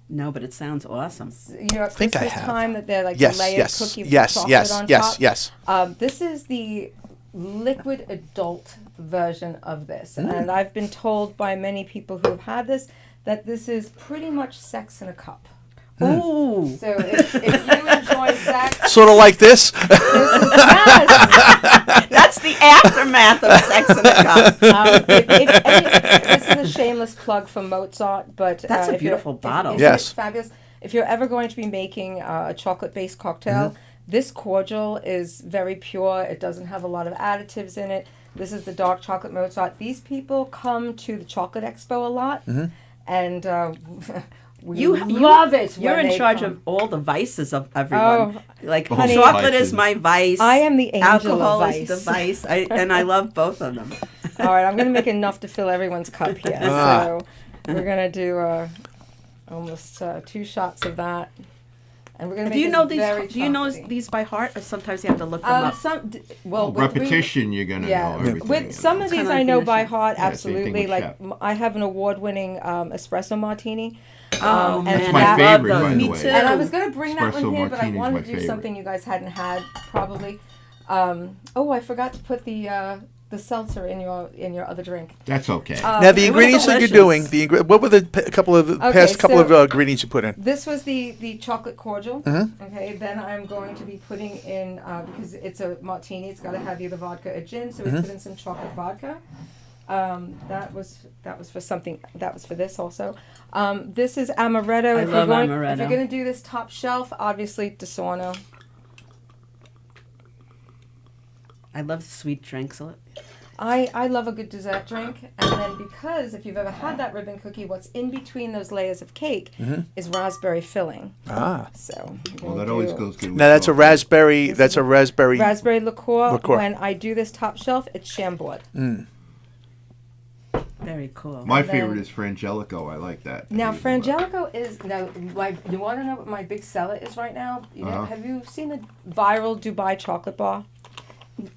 No, but it sounds awesome. At think I Christmas have. time that they're like Yes, the layered yes, cookie with yes, chocolate yes, on yes, top. yes. This is the liquid adult version of this, Mm. and I've been told by many people who have had this that this is pretty much sex in a cup. Ooh. So if you enjoy sex, Sort of like this. this is yes. That's the aftermath of Sex in a Cup. This is a shameless plug for Mozart, but That's a if you're- beautiful bottle. Isn't Yes. it fabulous. If you're ever going to be making a chocolate-based cocktail, this cordial is very pure. It doesn't have a lot of additives in it. This is the dark chocolate Mozart. These people come to the Chocolate Expo a lot, and we You love it. You're when in they charge come. of all the vices of everyone. Like honey. chocolate Vices. is my vice. I am the angel Alcohol of is vice. the vice, and I love both of them. All right, I'm going to make enough to fill everyone's cup here. So we're going to do almost 2 shots of that. And we're going to Do make you know this very these? Do you know chocolatey. these by heart, or sometimes you have to look them up? With Repetition, you're going to know everything. With some of It's these kinda I like know the by chef. heart, Yeah, same thing absolutely. with Like chef. I have an award-winning espresso martini. Oh and man, That's my I love favorite, those. by the Me way. too. And I was going to bring that Espresso one here, but I martini's wanted my to do favorite. something you guys hadn't had probably. I forgot to put the seltzer in your other drink. That's okay. Now, the it was ingredients that you're delicious. doing, what were the couple of ingredients you put in? This was the chocolate cordial. Mm-hmm. Okay, then I'm going to be putting in because it's a martini. It's got to have either vodka or gin. So we Mm-hmm. put in some chocolate vodka. That was for something. That was for this also. This is amaretto. I love amaretto. If you're going to do this top shelf, obviously DeSorno. I love sweet drinks. I love a good dessert drink, and then because if you've ever had that ribbon cookie, what's in between those layers of cake is raspberry filling. Ah. So Well, that always goes good with Now, that's a chocolate. raspberry. That's a raspberry. raspberry liqueur. Liqueur. When I do this top shelf, it's Chambord. Very cool. My And then- favorite is Frangelico. I like that. Now, I use a lot. Frangelico is you want to know what my big seller is right now? Uh-huh. Have you seen the viral Dubai chocolate bar?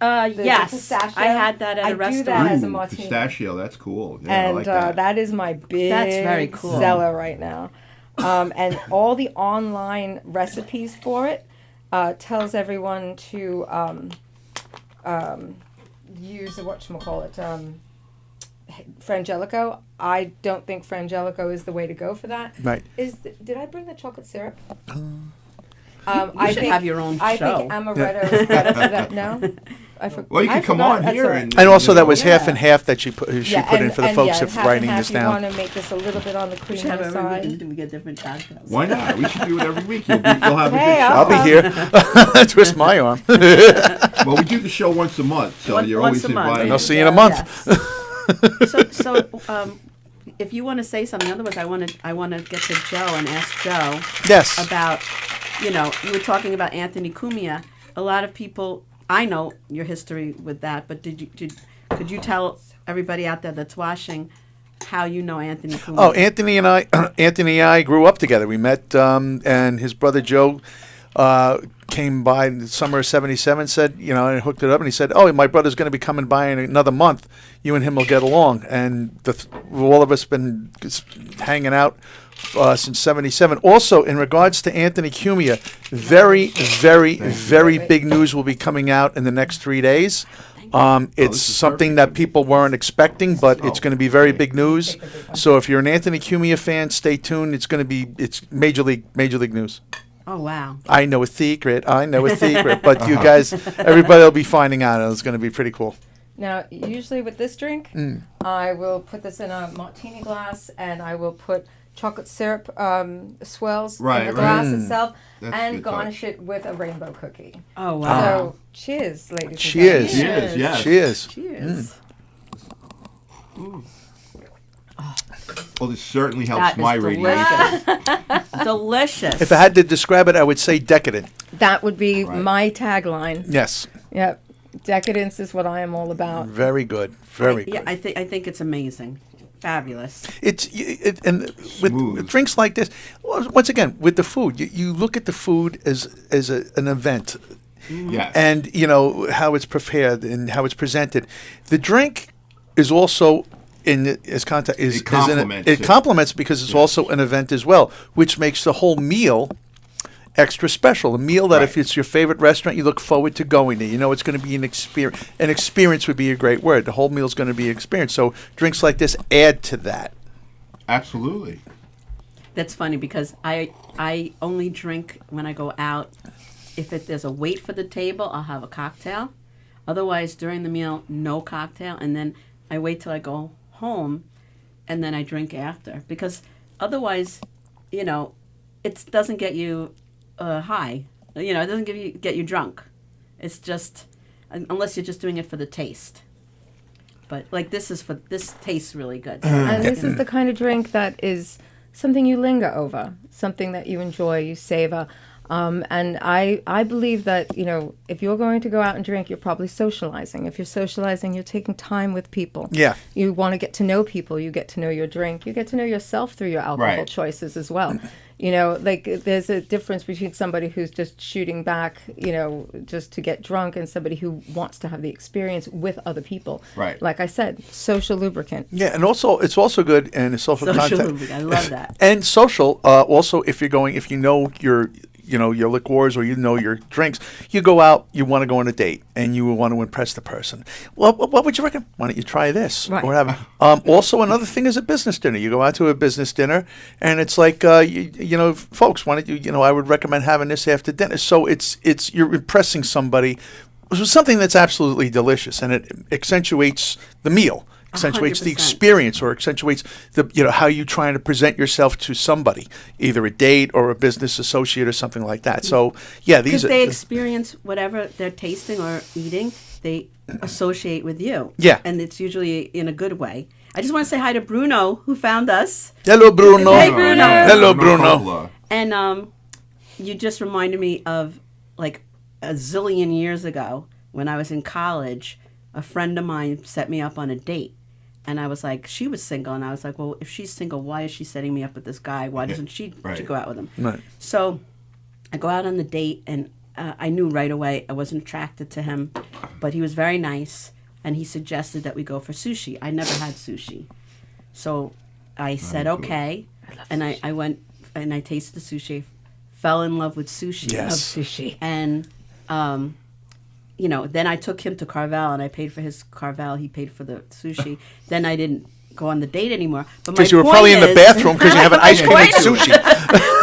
Yes, pistachio. I had that at I a do restaurant. that as a Ooh, martini. pistachio, that's cool. Yeah, I And like that. that is my big That's very cool. seller right now. And all the online recipes for it tells everyone to use the whatchamacallit, Frangelico. I don't think Frangelico is the way to go for that. Right. Did I bring the chocolate syrup? You should have your own I show. think amaretto is better for that. No? Well, you I can come forgot. on That's here all right. and And also that was Yeah. half and half that she put in for the folks of half writing and half, this down. You want to make this a little bit on the We should have creamier every side. week. We get different cocktails. Why not? We should do it every week. You'll have a Hey, good show. I'll I'll be here. Twist my arm. Well, we do the show once a month, so Once you're a always month. invited. And I'll see you in a month. Yes. So, if you want to say something, otherwise, I want to get to Joe and ask Joe Yes. about, you were talking about Anthony Cumia. A lot of people, I know your history with that, but could you tell everybody out there that's watching how you know Anthony Cumia? Oh, Anthony and I grew up together. We met, and his brother Joe came by in the summer of '77. Said, and hooked it up, and he said, "Oh, my brother's going to be coming by in another month. You and him will get along." And all of us been hanging out since '77. Also, in regards to Anthony Cumia, very, very, very big news will be coming out in the next 3 days. It's this is something perfect. that people weren't expecting, but it's going to be very big news. So if you're an Anthony Cumia fan, stay tuned. It's major league news. Oh, wow. I know a secret, but you guys, everybody will be finding out. It's going to be pretty cool. Now, usually with this drink, I will put this in a martini glass, and I will put chocolate syrup swirls in Right, the right. glass itself, That's a and good garnish it with a rainbow cookie. Oh, wow. So, cheers, ladies and Cheers. gentlemen. Cheers, yes. Cheers. Cheers. Well, this certainly helps That is my radiation. delicious. Delicious. If I had to describe it, I would say decadent. That would be Right. my tagline. Yes. Yep. Decadence is what I am all about. Very good. Very Yeah, good. I think it's amazing. Fabulous. And with Smooth. drinks like this, once again, with the food, you look at the food as an event, Yes. and how it's prepared and how it's presented. The drink is also It complements it it. complements because it's also an event as well, which makes the whole meal extra special. A meal that if Right. it's your favorite restaurant, you look forward to going there. It's going to be an experience. An experience would be a great word. The whole meal is going to be an experience. So drinks like this add to that. Absolutely. That's funny because I only drink when I go out. If there's a wait for the table, I'll have a cocktail. Otherwise, during the meal, no cocktail. And then I wait till I go home, and then I drink after. Because otherwise, it doesn't get you high. It doesn't get you drunk. It's just, unless you're just doing it for the taste. But like this tastes really good. And this is the kind of drink that is something you linger over, something that you enjoy, you savor. And I believe that, if you're going to go out and drink, you're probably socializing. If you're socializing, you're taking time with people. Yeah. You want to get to know people. You get to know your drink. You get to know yourself through your alcohol Right. choices as well. There's a difference between somebody who's just shooting back, just to get drunk, and somebody who wants to have the experience with other people. Right. Like I said, social lubricant. Yeah, and also it's also good in a social Social context. lubricant. I love that. And social, also if you know your liqueurs or your drinks, you go out, you want to go on a date, and you want to impress the person. Well, what would you recommend? Why don't you try this? Right. Or whatever. Also, another thing is a business dinner. You go out to a business dinner, and it's like, folks, why don't you, I would recommend having this after dinner. So you're impressing somebody with something that's absolutely delicious, and it accentuates the meal. Accentuates the 100%. experience, or accentuates the how you trying to present yourself to somebody, either a date or a business associate or something like that. So yeah, Because these are they experience whatever they're tasting or eating, they associate with you. Yeah. And it's usually in a good way. I just want to say hi to Bruno, who found us. hello Bruno. Hey, Bruno. Hello Bruno. Coppola. And you just reminded me of like a zillion years ago when I was in college. A friend of mine set me up on a date. And I was like, she was single. And I was like, well, if she's single, why is she setting me up with this guy? Why doesn't she Right. go out with him? Right. So I go out on the date, and I knew right away I wasn't attracted to him, but he was very nice, and he suggested that we go for sushi. I never had sushi, so I said okay, and I went and I tasted the sushi, fell in love with sushi. Yes. Love sushi. And you know, then I took him to Carvel, and I paid for his Carvel. He paid for the sushi. Then I didn't go on the date anymore. But Because you were probably in the bathroom because you have an ice cream and sushi.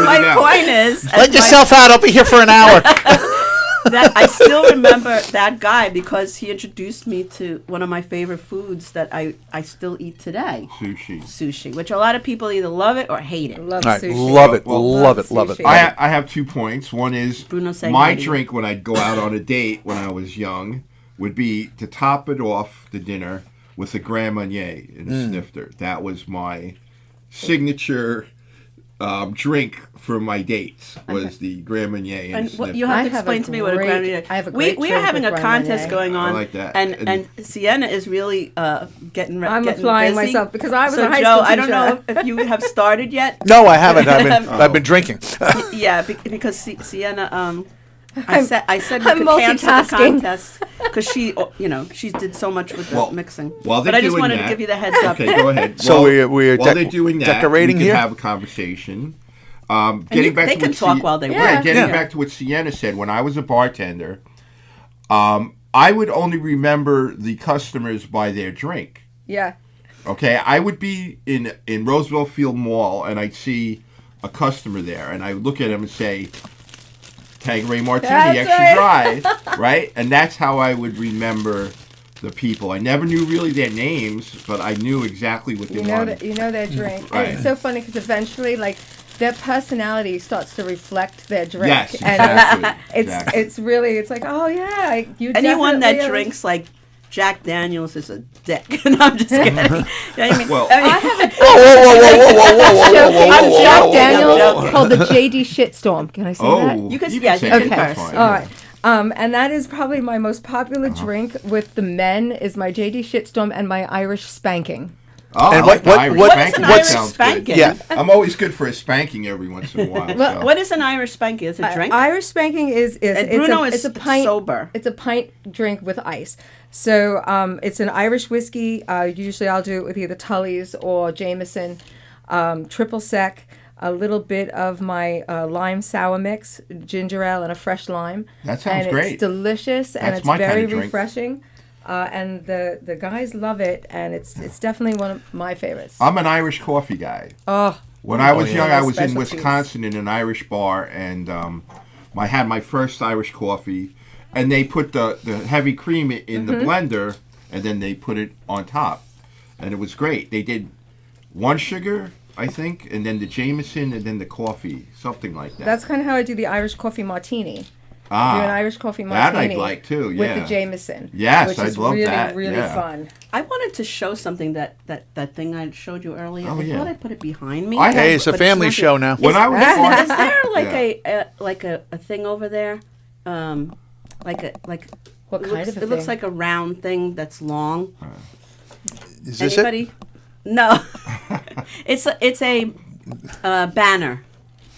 My point is, Let yourself out. I'll be here for an hour. that I still remember that guy because he introduced me to one of my favorite foods that I still eat today. Sushi, which a lot of people either love it or hate it. Love All right, sushi. love it, Well, love it, love it. sushi. I have 2 points. One is Bruno say my hi to you. drink when I'd go out on a date when I was young would be to top it off the dinner with a Grand Marnier and a snifter. That was my signature drink for my dates was the Grand Marnier and And a snifter. you have I to have explain a to me what a great- Grand Marnier. I have a we great we are drink having a with Grand contest Marnier. going on. I like that. And Sienna is really getting. I'm getting applying busy. myself because I was So a high Joe, school I don't know teacher. if you have started yet. No, I haven't. I've been drinking. Yeah, because Sienna. I said we I'm could cancel the multitasking. contest because she did so much with the Well, mixing. while they're But I just doing wanted that- to give you the heads up. Okay, go ahead. So we're while they're doing that, decorating we here? can have a conversation. Getting back they to can what talk while they work. Right, getting Yeah. back to what Sienna said, when I was a bartender, I would only remember the customers by their drink. Yeah. Okay, I would be in Roosevelt Field Mall, and I'd see a customer there, and I would look at him and say, Tanqueray Martini, That's extra dry, right? And that's how I would remember the people. I never knew really their names, but I knew exactly what they wanted. You know their drink. Right. And it's so funny because eventually, like, their personality starts to reflect their drink. Yes, And exactly. it's really, it's like, oh yeah, you Anyone that definitely are- drinks like Jack Daniels is a dick. And I'm just kidding. You know what I mean? Well- I have a I'm Jack joking, Daniels I'm joking. called the JD Shitstorm. Can I say that? Oh, You can- you yeah, say you it. can That's curse. fine. All right. And that is probably my most popular drink with the men is my JD Shitstorm and my Irish Spanking. Oh, And I like the what- Irish what- What is spanking. an That Irish sounds spanking? good. Yeah. I'm always good for a spanking every once in a while. so. What is an Irish spanking? It's a drink? Irish Spanking is And Bruno is it's a pint sober. It's a pint drink with ice. So it's an Irish whiskey. Usually I'll do it with either Tully's or Jameson, triple sec, a little bit of my lime sour mix, ginger ale, and a fresh lime. That sounds and great. It's delicious and That's it's my very kind of drink. refreshing. And the guys love it, and it's definitely one of my favorites. I'm an Irish coffee guy. Oh, When I was young, I was in Specialties. Wisconsin in an Irish bar, and I had my first Irish coffee, and they put the heavy cream in the blender, and then they put it on top, and it was great. They did one sugar, I think, and then the Jameson, and then the coffee, something like that. that's kind of how I do the Irish coffee martini. Do an Irish coffee that martini. I'd like too, With yeah. the Jameson. Yes, which I'd is love really, that, really yeah. fun. I wanted to show something that thing I showed you earlier. Oh, I yeah. thought I put it behind me. I have- Hey, it's a but family not show here. now. When I was Is there like Yeah. a thing over there? Like What it kind looks, of a it looks thing? like a round thing that's long. Is this Anybody? No. it's a banner.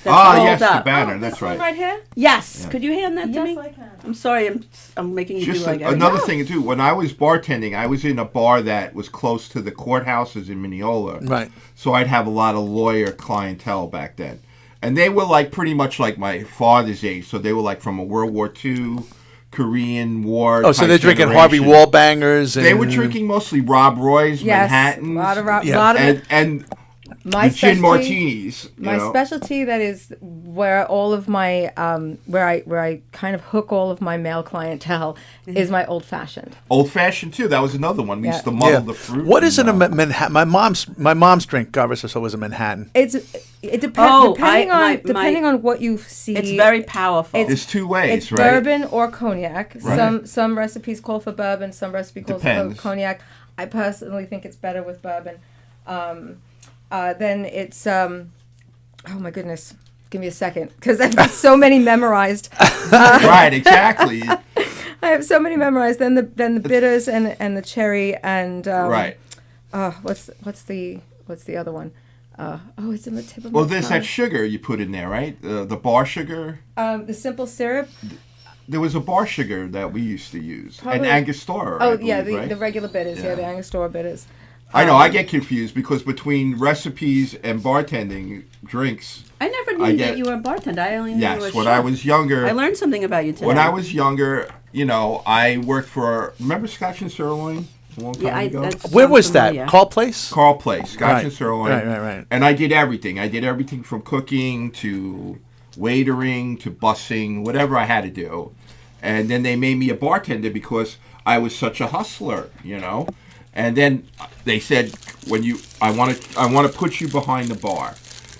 That's Ah, rolled yes, the up. banner. Oh, that's this one right. right here? Yes. Could you hand that to Yes, me? I can. I'm sorry. I'm making you Just do like another thing too. When I was bartending, I was in a bar that was close to the courthouses in Mineola. Right. So I'd have a lot of lawyer clientele back then, and they were like pretty much like my father's age. So they were like from a World War II, Korean War. Oh, so type they're drinking Harvey generation. Wallbangers. And They were drinking mostly Rob Roy's, Yes. Manhattans, A lot of, Yeah. lot of and my the gin specialty- martinis. you My know. specialty that is where all of my where I kind of hook all of my male clientele is my old fashioned. Old fashioned too. That was another one. We used to Yeah. muddle the fruit. What is and, it? A Manhattan? My mom's drink, God rest her soul, was a Manhattan. It depends Oh, depending on what you see. It's very powerful. There's two ways, It's right? bourbon or cognac. Right. Some recipes call for bourbon, some recipes call for Depends. cognac. I personally think it's better with bourbon. Then it's oh my goodness, give me a second because I have so many memorized. Right, exactly. I have so many memorized. Then the bitters and the cherry and Right. what's the other one? It's in the tip of Well, my there's tongue. that sugar you put in there, right? The bar sugar. The simple syrup. there was a bar sugar that we used to use, Probably- an Angostura. Oh I believe, yeah, right? the regular bitters. Yeah, Yeah. the Angostura bitters. I know. I get confused because between recipes and bartending drinks. I never knew I that get- you were a bartender. I only knew you were Yes, a when chef. I was younger. I learned something about you today. When I was younger, I worked for. Remember Scotch and Sirloin a long time yeah, ago. Where sounds was that? familiar. Call Place? Carl Place, Scotch Right, and Sirloin. right. And I did everything. I did everything from cooking to waitering to bussing, whatever I had to do. And then they made me a bartender because I was such a hustler, And then they said, I want to put you behind the bar.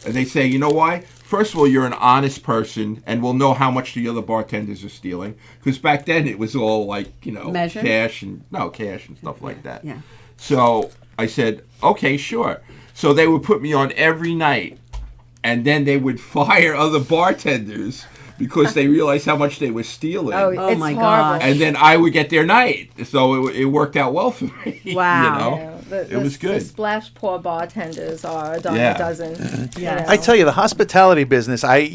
And they say, you know why? First of all, you're an honest person, and we'll know how much the other bartenders are stealing. Because back then it was all like, Measured? cash and stuff like that. Yeah. So I said, okay, sure. So they would put me on every night, and then they would fire other bartenders because they realized how much they were stealing. Oh, Oh it's my horrible. gosh. And then I would get their night. So it worked out well for me. Wow. Yeah, It was good. The splash pour bartenders are a dime Yeah. a dozen. Yes. I tell you, the hospitality business. I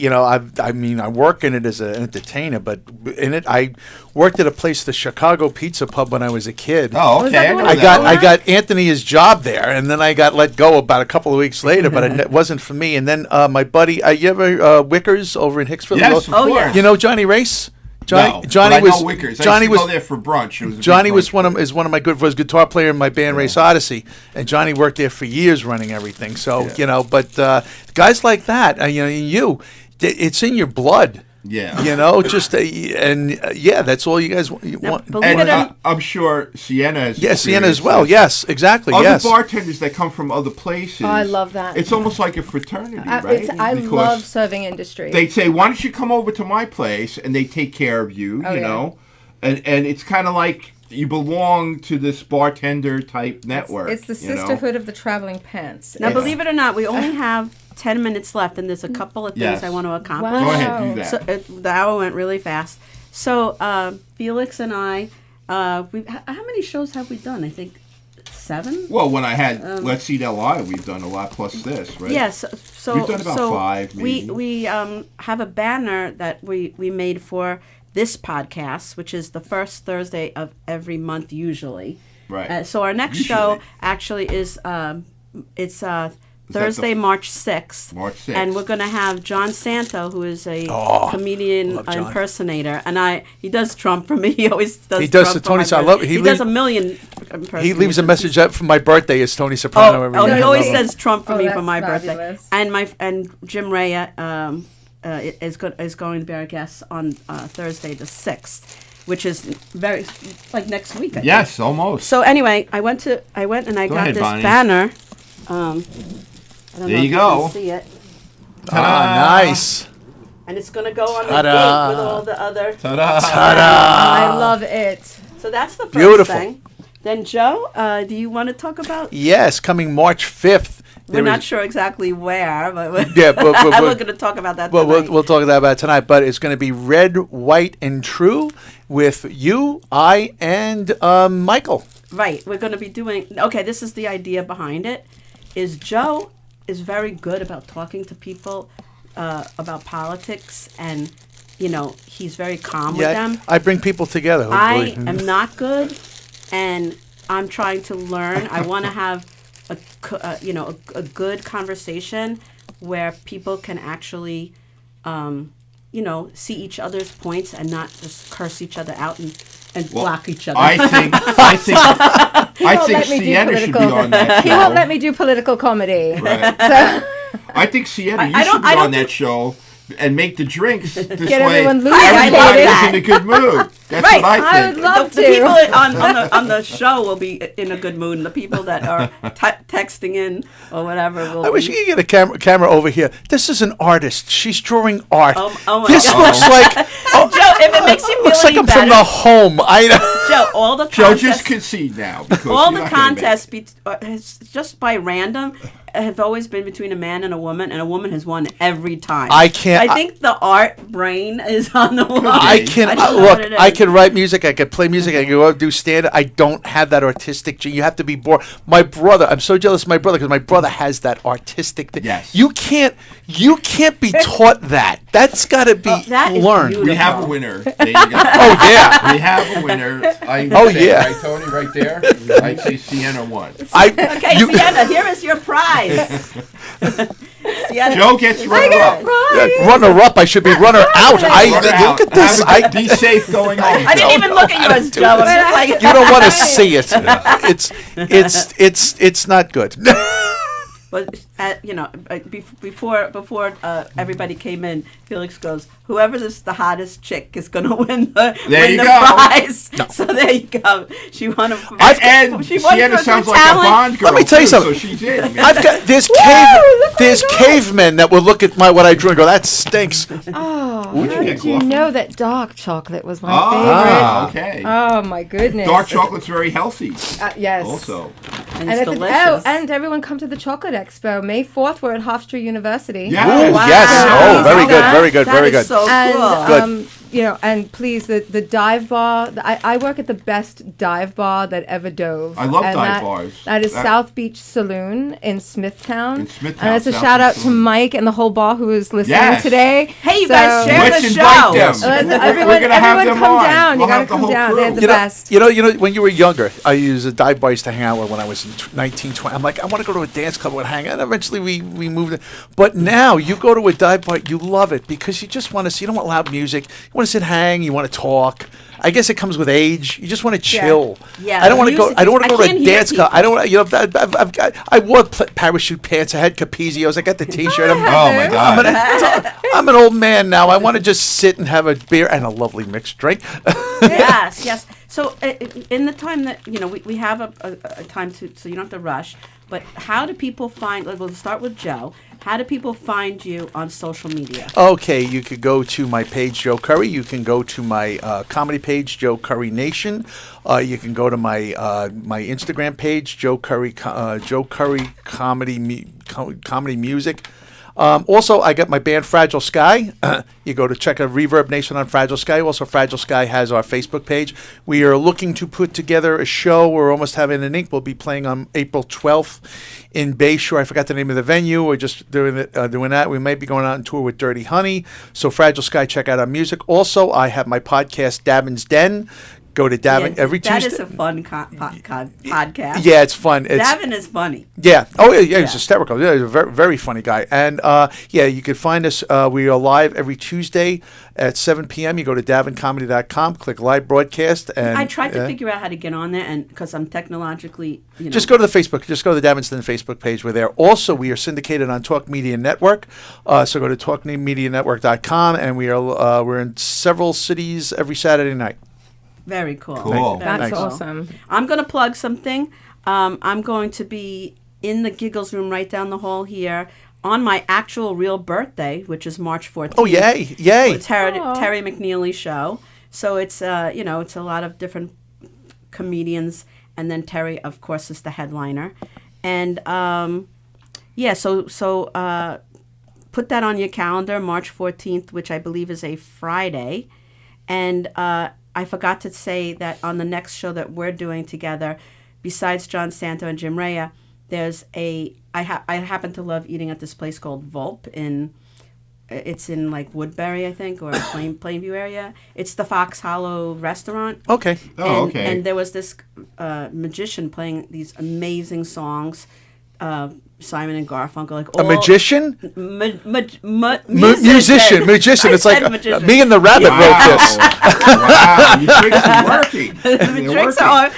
work in it as an entertainer, but in it, I worked at a place, the Chicago Pizza Pub, when I was a kid. Oh, Was okay. that the one know you that. I got Anthony his job there, and then I got let go about a couple of weeks later. But it wasn't for me. And then my buddy, you ever Wickers over in Hicksville? Yes, of Oh, course. yeah. You know Johnny Race? No, Johnny but I was know Wickers. Johnny I used to was go there for brunch. It was a big Johnny was brunch. one of my was guitar player in my band Race Odyssey, and Johnny worked there for years running everything. So Yeah. but guys like that, it's in your blood. Yeah. That's all you guys want. believe And it or I'm sure Sienna has. Yeah, Sienna as experienced well. this. Yes, exactly. Other Yes. bartenders that come from other places. Oh, I love that. It's almost like a fraternity, right? I Because love serving industry. They say, "Why don't you come over to my place?" And they take care of you. Oh, you yeah. know, and it's kind of like you belong to this bartender type network. It's the you know? sisterhood of the traveling pants. Now, It's- believe it or not, we only have 10 minutes left, and there's a couple of things Yes. I want to accomplish. Wow. Go ahead, do that. So the hour went really fast. So Felix and I, how many shows have we done? I think 7. Well, when I had Let's Eat LI, we've done a lot plus this, right? Yes. So We've done about 5, maybe. We have a banner that we made for this podcast, which is the first Thursday of every month usually. Right. So our next Usually. show actually is Thursday, March 6th. March 6th. And we're going to have John Santo, who is a comedian love John. impersonator. And he does Trump for me. He always does He does Trump the for Tony my Soprano. birthday. He He does a million impersonations. He leaves a message up for my birthday. It's Tony Soprano every year. He I always love him. says Trump for Oh, me for that's my fabulous. birthday. And Jim Raya is going to be our guest on Thursday the 6th, which is very like next week. I think. Yes, almost. So anyway, I went and I got ahead, this Bonnie. banner. I don't There know if you go. can see it, Nice. and it's going to go on the Ta-da. gate with all the other. Ta-da. I love it. So that's the first Beautiful. thing. Then Joe, do you want to talk about? Yes, coming March 5th. We're not sure exactly where, but Yeah, but we're going to talk about that. Well, tonight. we'll talk about it tonight, but it's going to be Red, White, and True with you, I, and Michael. Right. We're going to be doing. Okay, this is the idea behind it. Is Joe is very good about talking to people about politics, and he's very calm with them. I bring people together. I hopefully. am not good, and I'm trying to learn. I want to have a good conversation where people can actually see each other's points and not just curse each other out and block each other. I think won't let me do Sienna should be political- on that He show. won't let me do political comedy. Right. So I think Sienna, you I should don't- be I don't on that think- show and make the drinks. This Get way, everyone everybody's lubricated. in a good mood. That's Right. what I I think. would love the to. people on the show will be in a good mood, and the people that are texting in or whatever will. I wish be, you could get a camera over here. This is an artist. She's drawing art. Oh my this God. looks like Joe, if it makes you feel looks like any I'm better, from the home. Joe, all the Joe, contests, just concede now. Because all you're the not gonna contests it's just by random. have always been between a man and a woman has won every time. I can't- I think the art brain is on the line. I can don't know look. what it I is. can write music. I can play music. I can go out and do stand. I don't have that artistic gene. You have to be born. My brother. I'm so jealous of my brother because my brother has that artistic thing. Yes. You can't be taught that. That's got to be that is learned. beautiful. We have a winner. There you go. Oh yeah. We have a winner. I Oh, say, yeah. Right, Tony, right there. I'd say Sienna won. Okay, Sienna, here is your prize. Sienna. Joe gets runner-up. Runner up. I should be runner out. Runner out. Look at this. Be safe going home. I didn't even look at yours, Joe. I'm just like, You don't want to see it. It's not good. But before everybody came in, Felix goes, "Whoever is the hottest chick is going to win the There you go. prize." No. So there you go. She won a. And she won Sienna for sounds good like talent. a Bond girl. Let me tell you too, something. So she's in. Man. I've got there's cavemen that will look at what I drew and go, that stinks. Oh, Would you how get did you coffee? know that dark chocolate was my Ah, favorite? okay. Oh my goodness. Dark chocolate's very healthy. Yes. Also. And And, it's at delicious. and everyone come to the Chocolate Expo. May 4th, we're at Hofstra University. Yeah. Ooh, Wow. yes. Oh, very good. That- Very good. That Very is good. so And, cool. Good. And please, the dive bar, I work at the best dive bar that ever dove. I love And dive bars. That is That- South Beach Saloon in Smithtown. In Smithtown, And it's a South shout Beach out to Saloon. Mike and the whole bar who is listening Yes. today. Hey, you So- guys, share Let's the invite show. them. Everyone gonna have them come on. down. We'll You have gotta the come whole down. crew. They're the You best. know, when you were younger, I used a dive bar I used to hang out with when I was in 19, 20. I'm like, I want to go to a dance club and hang out. And eventually we moved it. But now you go to a dive bar, you love it because you just want to see, you don't want loud music. You want to sit, hang, you want to talk. I guess it comes with age. You just want to chill. Yeah, I don't want to go. music I don't want is- to I go to can't a hear dance club. people. I don't. You know, I've got. I wore parachute pants. I had Capizios. I got the T-shirt. Oh my God. I'm an old man now. I want to just sit and have a beer and a lovely mixed drink. Yes, yes. So in the time that we have a time so you don't have to rush. But how do people find? We'll start with Joe. How do people find you on social media? Okay, you could go to my page, Joe Curry. You can go to my comedy page, Joe Curry Nation. You can go to my my Instagram page, Joe Curry Comedy Music. Also, I got my band Fragile Sky. You go to check out Reverb Nation on Fragile Sky. Also, Fragile Sky has our Facebook page. We are looking to put together a show. We're almost having an ink. We'll be playing on April 12th in Bayshore. I forgot the name of the venue. We're just doing that. We might be going out on tour with Dirty Honey. So Fragile Sky, check out our music. Also, I have my podcast, Davin's Den. Go to Davin every that Tuesday. is a fun podcast. Yeah, it's fun. Davin is funny. Yeah. Oh, yeah. He's Yeah. hysterical. Yeah, he's a very, very funny guy. And yeah, you can find us. We are live every Tuesday at 7 p.m. You go to davincomedy.com, click live broadcast, and I tried to figure out how to get on there, and because I'm technologically, just go to the Facebook. Just go to the Davin's Den Facebook page. We're there. Also, we are syndicated on Talk Media Network. So go to talkmedianetwork.com, and we're in several cities every Saturday night. Very cool. Cool. Very That's cool. awesome. I'm going to plug something. I'm going to be in the Giggles room right down the hall here on my actual real birthday, which is March 14th. Oh, yay. Yay. It's Terry McNeely's show. So it's, it's a lot of different comedians. And then Terry, of course, is the headliner. And, so put that on your calendar, March 14th, which I believe is a Friday. And I forgot to say that on the next show that we're doing together, besides John Santo and Jim Rea, there's I happen to love eating at this place called Volp it's in like Woodbury, I think, or Plainview area. It's the Fox Hollow restaurant. Okay. Okay. And there was this magician playing these amazing songs. Simon and Garfunkel, like A magician? musician. Musician. I It's like said magician. me and the rabbit wrote this. Wow, you tricks are working. The drinks are on.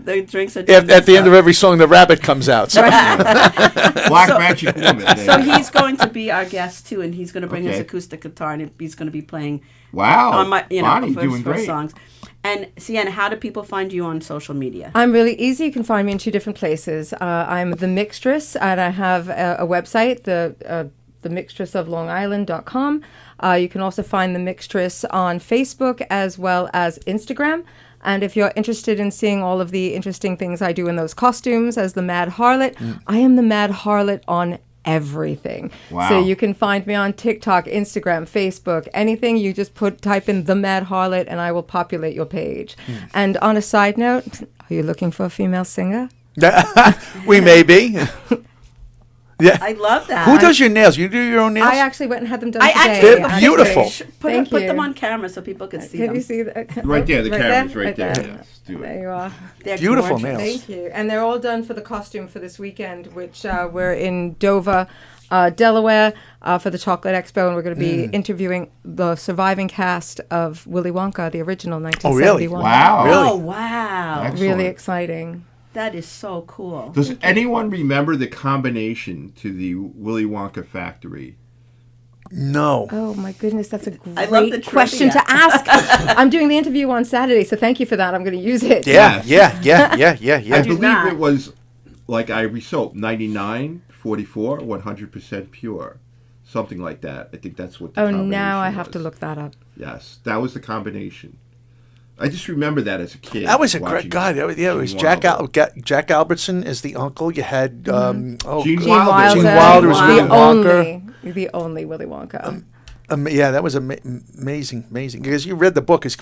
The drinks are. At the end of every song, the rabbit comes out. So. Black Magic Woman. So he's going to be our guest too, and he's going to bring his Okay. acoustic guitar, and he's going to be playing Wow. on my, Bonnie, for doing his first great. songs. And Sienna, how do people find you on social media? I'm really easy. You can find me in 2 different places. I'm the Mixtress, and I have a website, the mixtressoflongisland.com. You can also find the Mixtress on Facebook as well as Instagram. And if you're interested in seeing all of the interesting things I do in those costumes as the Mad Harlot, I am the Mad Harlot on everything. Wow. So you can find me on TikTok, Instagram, Facebook, anything. You just type in the Mad Harlot and I will populate your page. And on a side note, are you looking for a female singer? We may be. Yeah. I love that. Who does your nails? You do your own nails? I actually went and had them done I today. actually- They're beautiful. Thank Put you. them on camera so people can see Can them. you see that? Right there, the camera's there? right there. there. Yes, do There it. you are. They're Beautiful gorgeous. nails. Thank you. And they're all done for the costume for this weekend, which we're in Dover, Delaware, for the Chocolate Expo, and we're going to be interviewing the surviving cast of Willy Wonka, the original 1971. Wow. Oh, wow. Excellent. Really exciting. That is so cool. Does anyone remember the combination to the Willy Wonka factory? No. Oh my goodness, that's a I love the great question trivia. to ask. I'm doing the interview on Saturday, so thank you for that. I'm going to use it. Yeah, Yes. yeah. I do believe not. it was like Ivory soap, 99, 44, 100% pure. Something like that. I think that's what the Oh, combination now I have to was. look that up. Yes, that was the combination. I just remember that as a kid. That was a watching great God. It was Gene Jack Wilder. Jack Albertson as the uncle. You had Gene Gene Wilder. Wilder, Gene Wilder was Willy the only Willy Wonka. Yeah, that was amazing. Because we read the book as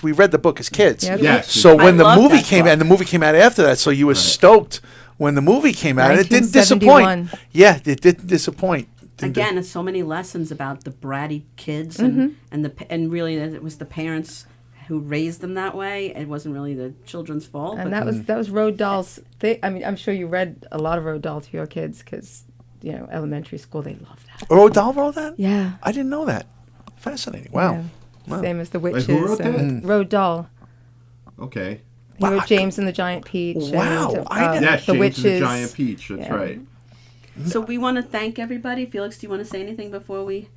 kids. Yeah. Yes. So when I the love movie that came book. out, and the movie came out after that, so you were stoked when the movie came out. And it didn't disappoint. 1971. Yeah, it didn't disappoint. Again, it's so many lessons about the bratty kids Mm-hmm. and really it was the parents who raised them that way. It wasn't really the children's fault. And but that was Roald Dahl's thing. I mean, I'm sure you read a lot of Roald Dahl to your kids because, elementary school, they love that. Roald Dahl wrote that? Yeah. I didn't know that. Fascinating. Wow. Yeah. Same as the witches. who wrote and that? Roald Dahl. Okay. He Wow, wrote James and the Giant Peach. Wow, And, I didn't- Yes, the James witches. and the Giant Peach. That's Yeah. right. So we want to thank everybody. Felix, do you want to say anything before we?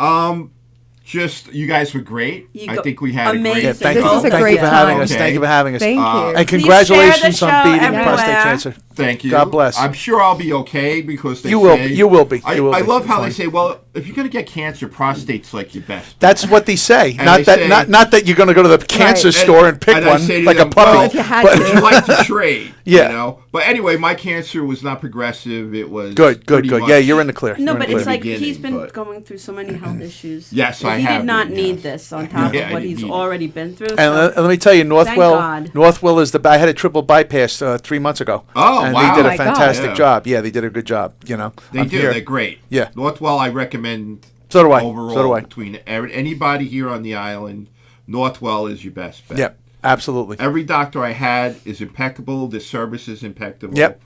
Just you guys were great. You I go- think we had amazing. a great. Yeah, thank This you. is a Thank great you for having time. us. Okay. Thank you for having us. Thank you. And share congratulations the on show beating everywhere. prostate cancer. Thank you. God bless. I'm sure I'll be okay because they You will. say- You will be. I, You will I be. love how Fine. they say, well, if you're gonna get cancer, prostate's like your best. That's what they say. And Not they that. say- not that you're going to go to the cancer Right. store and pick and I one say to like them, a puppy. well, If you had but- to. Would you like to trade? Yeah. You know? But anyway, my cancer was not progressive. It was Good. pretty Yeah, much- you're in the clear. No, You're in but the it's clear. like he's beginning, been but- going through so many health issues. Yes, I he have did not been, need yes. this on top Yeah, of I what didn't he's need it. already been through. And so- let me tell you, Northwell. God. Northwell is I had a triple bypass 3 months ago. Oh, and wow. they did Oh a my God. fantastic Yeah. job. Yeah, they did a good job. They I'm do. here. They're great. Yeah. Northwell, I recommend. So do I. Overall, So do I. between anybody here on the island, Northwell is your best bet. Yep. Absolutely. Every doctor I had is impeccable. The service is impeccable. Yep.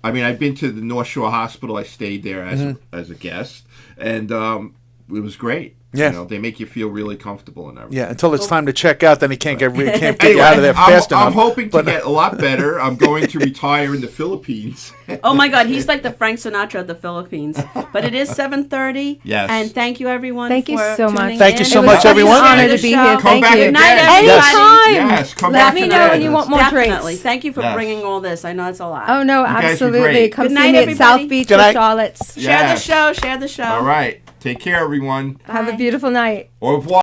I mean, I've been to the North Shore Hospital. I stayed there as a guest, and it was great. Yeah. You know, they make you feel really comfortable and everything. Yeah. Until it's time to check out, then he can't get you Anyway, out of there fast enough. I'm hoping to But- get a lot better. I'm going to retire in the Philippines. Oh my God, he's like the Frank Sinatra of the Philippines. But it is 7:30. Yes. And thank you, everyone. Thank you for so tuning much. Thank you in. so It was much, such an everyone. honor Honor to be show. here. Come Thank back you. again. Good night, Yes. everybody. Yes, come Let back me for know that. when you want more Definitely. drinks. Thank you for Yes. bringing all this. I know it's a lot. Oh no, guys were absolutely. great. Come Good see night, me at everybody. South Beach Good or night. Charlotte's. Share the Yes. show. Share the show. All right. Take care, everyone. Have a beautiful night. Au revoir.